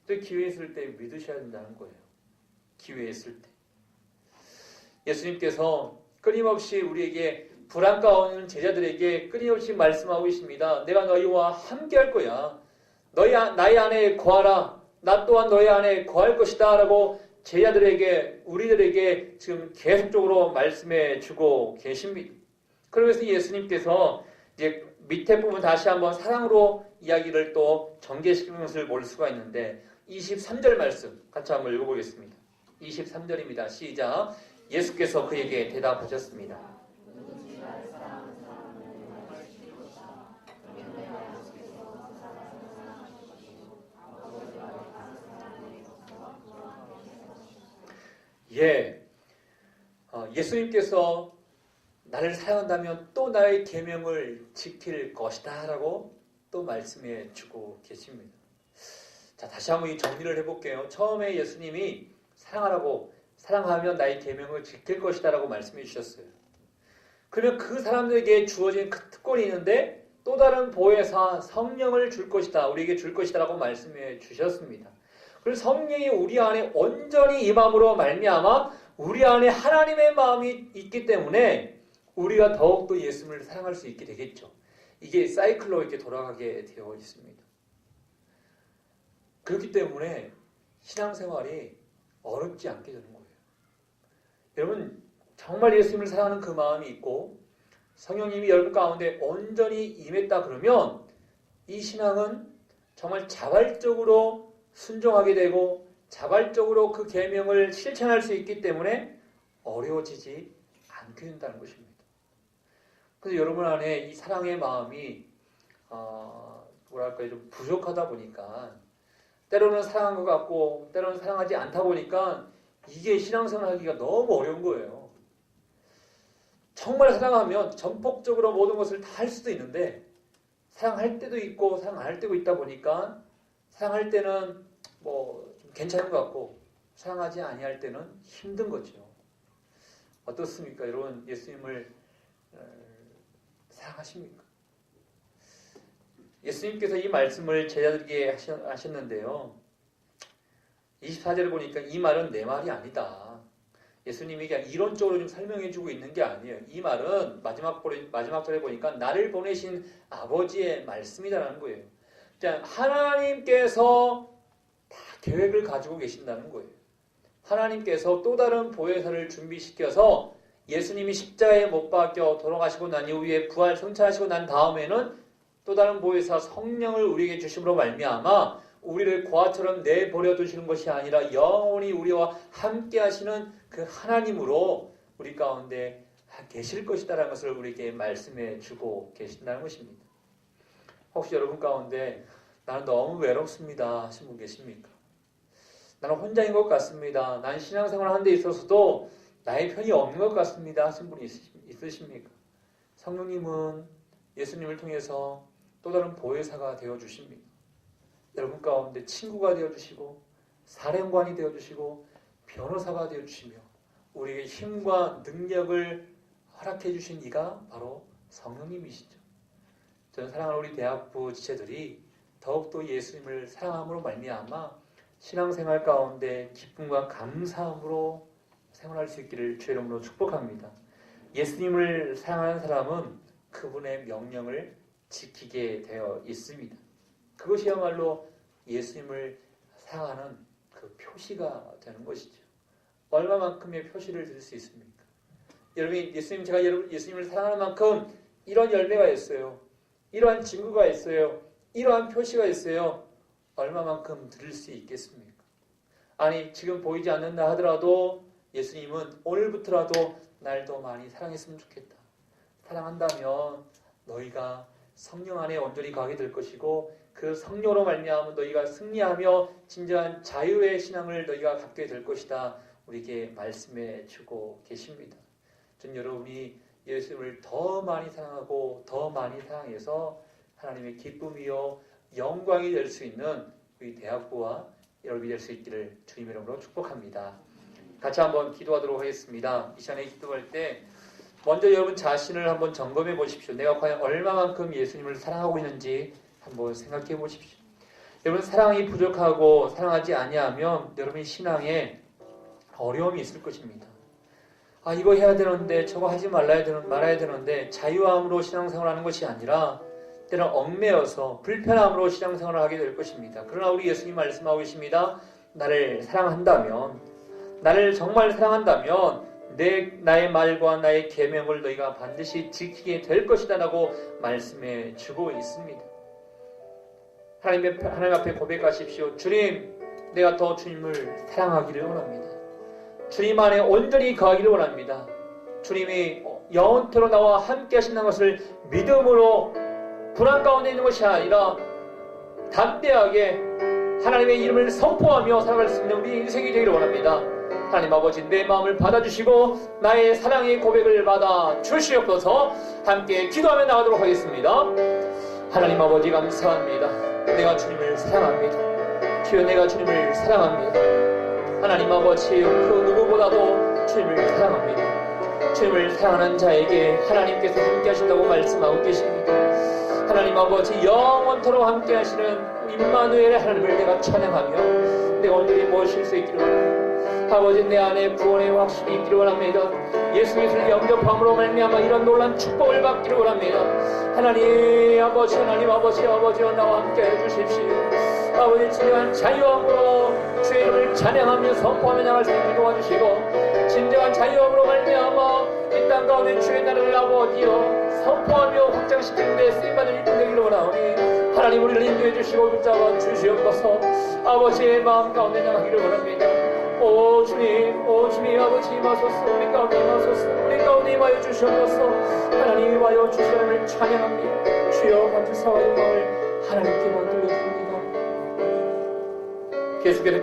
또 기회 있을 때 믿으셔야 된다는 거예요. 기회 있을 때. 예수님께서 끊임없이 우리에게 불안 가운데 있는 제자들에게 끊임없이 말씀하고 있습니다. 내가 너희와 함께 할 거야. 나의 안에 거하라. 나 또한 너희 안에 거할 것이다. 라고 제자들에게, 우리들에게 지금 계속적으로 말씀해 주고 계십니다. 그러면서 예수님께서 이제 밑에 부분 다시 한번 사랑으로 이야기를 또 전개시키는 것을 볼 수가 있는데 23절 말씀 같이 한번 읽어보겠습니다. 23절입니다. 시작. 예수께서 그에게 대답하셨습니다. 예수님께서 나를 사랑한다면 또 나의 계명을 지킬 것이다 라고 또 말씀해 주고 계십니다. 자, 다시 한번 이 정리를 해볼게요. 처음에 예수님이 사랑하면 나의 계명을 지킬 것이다 라고 말씀해 주셨어요. 그러면 그 사람들에게 주어진 그 특권이 있는데 또 다른 보혜사 성령을 줄 것이다, 우리에게 줄 것이다 라고 말씀해 주셨습니다. 그리고 성령이 우리 안에 온전히 임함으로 말미암아 우리 안에 하나님의 마음이 있기 때문에 우리가 더욱더 예수님을 사랑할 수 있게 되겠죠. 이게 사이클로 이렇게 돌아가게 되어 있습니다. 그렇기 때문에 신앙생활이 어렵지 않게 되는 거예요. 여러분 정말 예수님을 사랑하는 그 마음이 있고 성령님이 여러분 가운데 온전히 임했다 그러면 이 신앙은 정말 자발적으로 순종하게 되고 자발적으로 그 계명을 실천할 수 있기 때문에 어려워지지 않게 된다는 것입니다. 그래서 여러분 안에 이 사랑의 마음이 좀 부족하다 보니까 때로는 사랑한 것 같고 때로는 사랑하지 않다 보니까 이게 신앙생활 하기가 너무 어려운 거예요. 정말 사랑하면 전폭적으로 모든 것을 다 할 수도 있는데 사랑할 때도 있고 사랑 안 할 때도 있다 보니까 사랑할 때는 좀 괜찮은 것 같고 사랑하지 아니할 때는 힘든 거죠. 어떻습니까? 여러분 예수님을 사랑하십니까? 예수님께서 이 말씀을 제자들에게 하셨는데요. 24절을 보니까 이 말은 내 말이 아니다. 예수님이 그냥 이론적으로 좀 설명해 주고 있는 게 아니에요. 이 말은 마지막 절에 보니까 나를 보내신 아버지의 말씀이라는 거예요. 하나님께서 다 계획을 가지고 계신다는 거예요. 하나님께서 또 다른 보혜사를 준비시켜서 예수님이 십자가에 못 박혀 돌아가시고 난 이후에 부활 성찬하시고 난 다음에는 또 다른 보혜사 성령을 우리에게 주심으로 말미암아 우리를 고아처럼 내버려 두시는 것이 아니라 영원히 우리와 함께 하시는 그 하나님으로 우리 가운데 계실 것이다라는 것을 우리에게 말씀해 주고 계신다는 것입니다. 혹시 여러분 가운데 나는 너무 외롭습니다 하신 분 계십니까? 나는 혼자인 것 같습니다. 난 신앙생활 하는 데 있어서도 나의 편이 없는 것 같습니다 하신 분이 있으십니까? 성령님은 예수님을 통해서 또 다른 보혜사가 되어주십니다. 여러분 가운데 친구가 되어주시고 사령관이 되어주시고 변호사가 되어주시며 우리에게 힘과 능력을 허락해 주신 이가 바로 성령님이시죠. 저는 사랑하는 우리 대학부 지체들이 더욱더 예수님을 사랑함으로 말미암아 신앙생활 가운데 기쁨과 감사함으로 생활할 수 있기를 주의 이름으로 축복합니다. 예수님을 사랑하는 사람은 그분의 명령을 지키게 되어 있습니다. 그것이야말로 예수님을 사랑하는 그 표시가 되는 것이죠. 얼마만큼의 표시를 드릴 수 있습니까? 여러분이 제가 예수님을 사랑하는 만큼 이런 열매가 있어요. 이러한 증거가 있어요. 이러한 표시가 있어요. 얼마만큼 드릴 수 있겠습니까? 아니 지금 보이지 않는다 하더라도 예수님은 오늘부터라도 날 더 많이 사랑했으면 좋겠다. 사랑한다면 너희가 성령 안에 온전히 가게 될 것이고 그 성령으로 말미암아 너희가 승리하며 진정한 자유의 신앙을 너희가 갖게 될 것이다. 우리에게 말씀해 주고 계십니다. 전 여러분이 예수님을 더 많이 사랑하고 더 많이 사랑해서 하나님의 기쁨이요 영광이 될 수 있는 우리 대학부와 여러분이 될 수 있기를 주님의 이름으로 축복합니다. 같이 한번 기도하도록 하겠습니다. 이 시간에 기도할 때 먼저 여러분 자신을 한번 점검해 보십시오. 내가 과연 얼마만큼 예수님을 사랑하고 있는지 한번 생각해 보십시오. 여러분 사랑이 부족하고 사랑하지 아니하면 여러분의 신앙에 어려움이 있을 것입니다. 이거 해야 되는데 저거 하지 말아야 되는데 자유함으로 신앙생활을 하는 것이 아니라 때는 얽매여서 불편함으로 신앙생활을 하게 될 것입니다. 그러나 우리 예수님 말씀하고 계십니다. 나를 정말 사랑한다면 나의 말과 나의 계명을 너희가 반드시 지키게 될 것이다 라고 말씀해 주고 있습니다. 하나님 앞에 고백하십시오. 주님, 내가 더 주님을 사랑하기를 원합니다. 주님 안에 온전히 거하기를 원합니다. 주님이 영원토록 나와 함께 하신다는 것을 믿음으로 불안 가운데 있는 것이 아니라 담대하게 하나님의 이름을 선포하며 살아갈 수 있는 우리 인생이 되기를 원합니다. 하나님 아버지, 내 마음을 받아주시고 나의 사랑의 고백을 받아 주시옵소서. 함께 기도하며 나가도록 하겠습니다. 하나님 아버지, 감사합니다. 내가 주님을 사랑합니다. 주여, 내가 주님을 사랑합니다. 하나님 아버지, 그 누구보다도 주님을 사랑합니다. 주님을 사랑하는 자에게 하나님께서 함께 하신다고 말씀하고 계십니다. 하나님 아버지, 영원토록 함께 하시는 임마누엘의 하나님을 내가 찬양하며 내가 온전히 모실 수 있기를 원합니다. 아버지, 내 안에 구원의 확신이 있기를 원합니다. 예수 그리스도를 영접함으로 말미암아 이런 놀란 축복을 받기를 원합니다. 하나님 아버지, 나와 함께 해주십시오. 아버지, 진정한 자유함으로 주의 이름을 찬양하며 선포하며 나갈 수 있게 도와주시고, 진정한 자유함으로 말미암아 이 땅 가운데 주의 나라를 아버지여 선포하며 확장시키는 데 쓰임받는 일꾼 되기를 원하오니 하나님, 우리를 인도해 주시고 붙잡아 주시옵소서. 아버지의 마음 가운데 나가기를 원합니다. 오 주님, 아버지 임하소서. 우리 가운데 임하소서. 우리 가운데 임하여 주시옵소서. 하나님, 임하여 주시옵을 찬양합니다. 주여, 감사와 영광을 하나님께만 돌려드립니다. 계속해서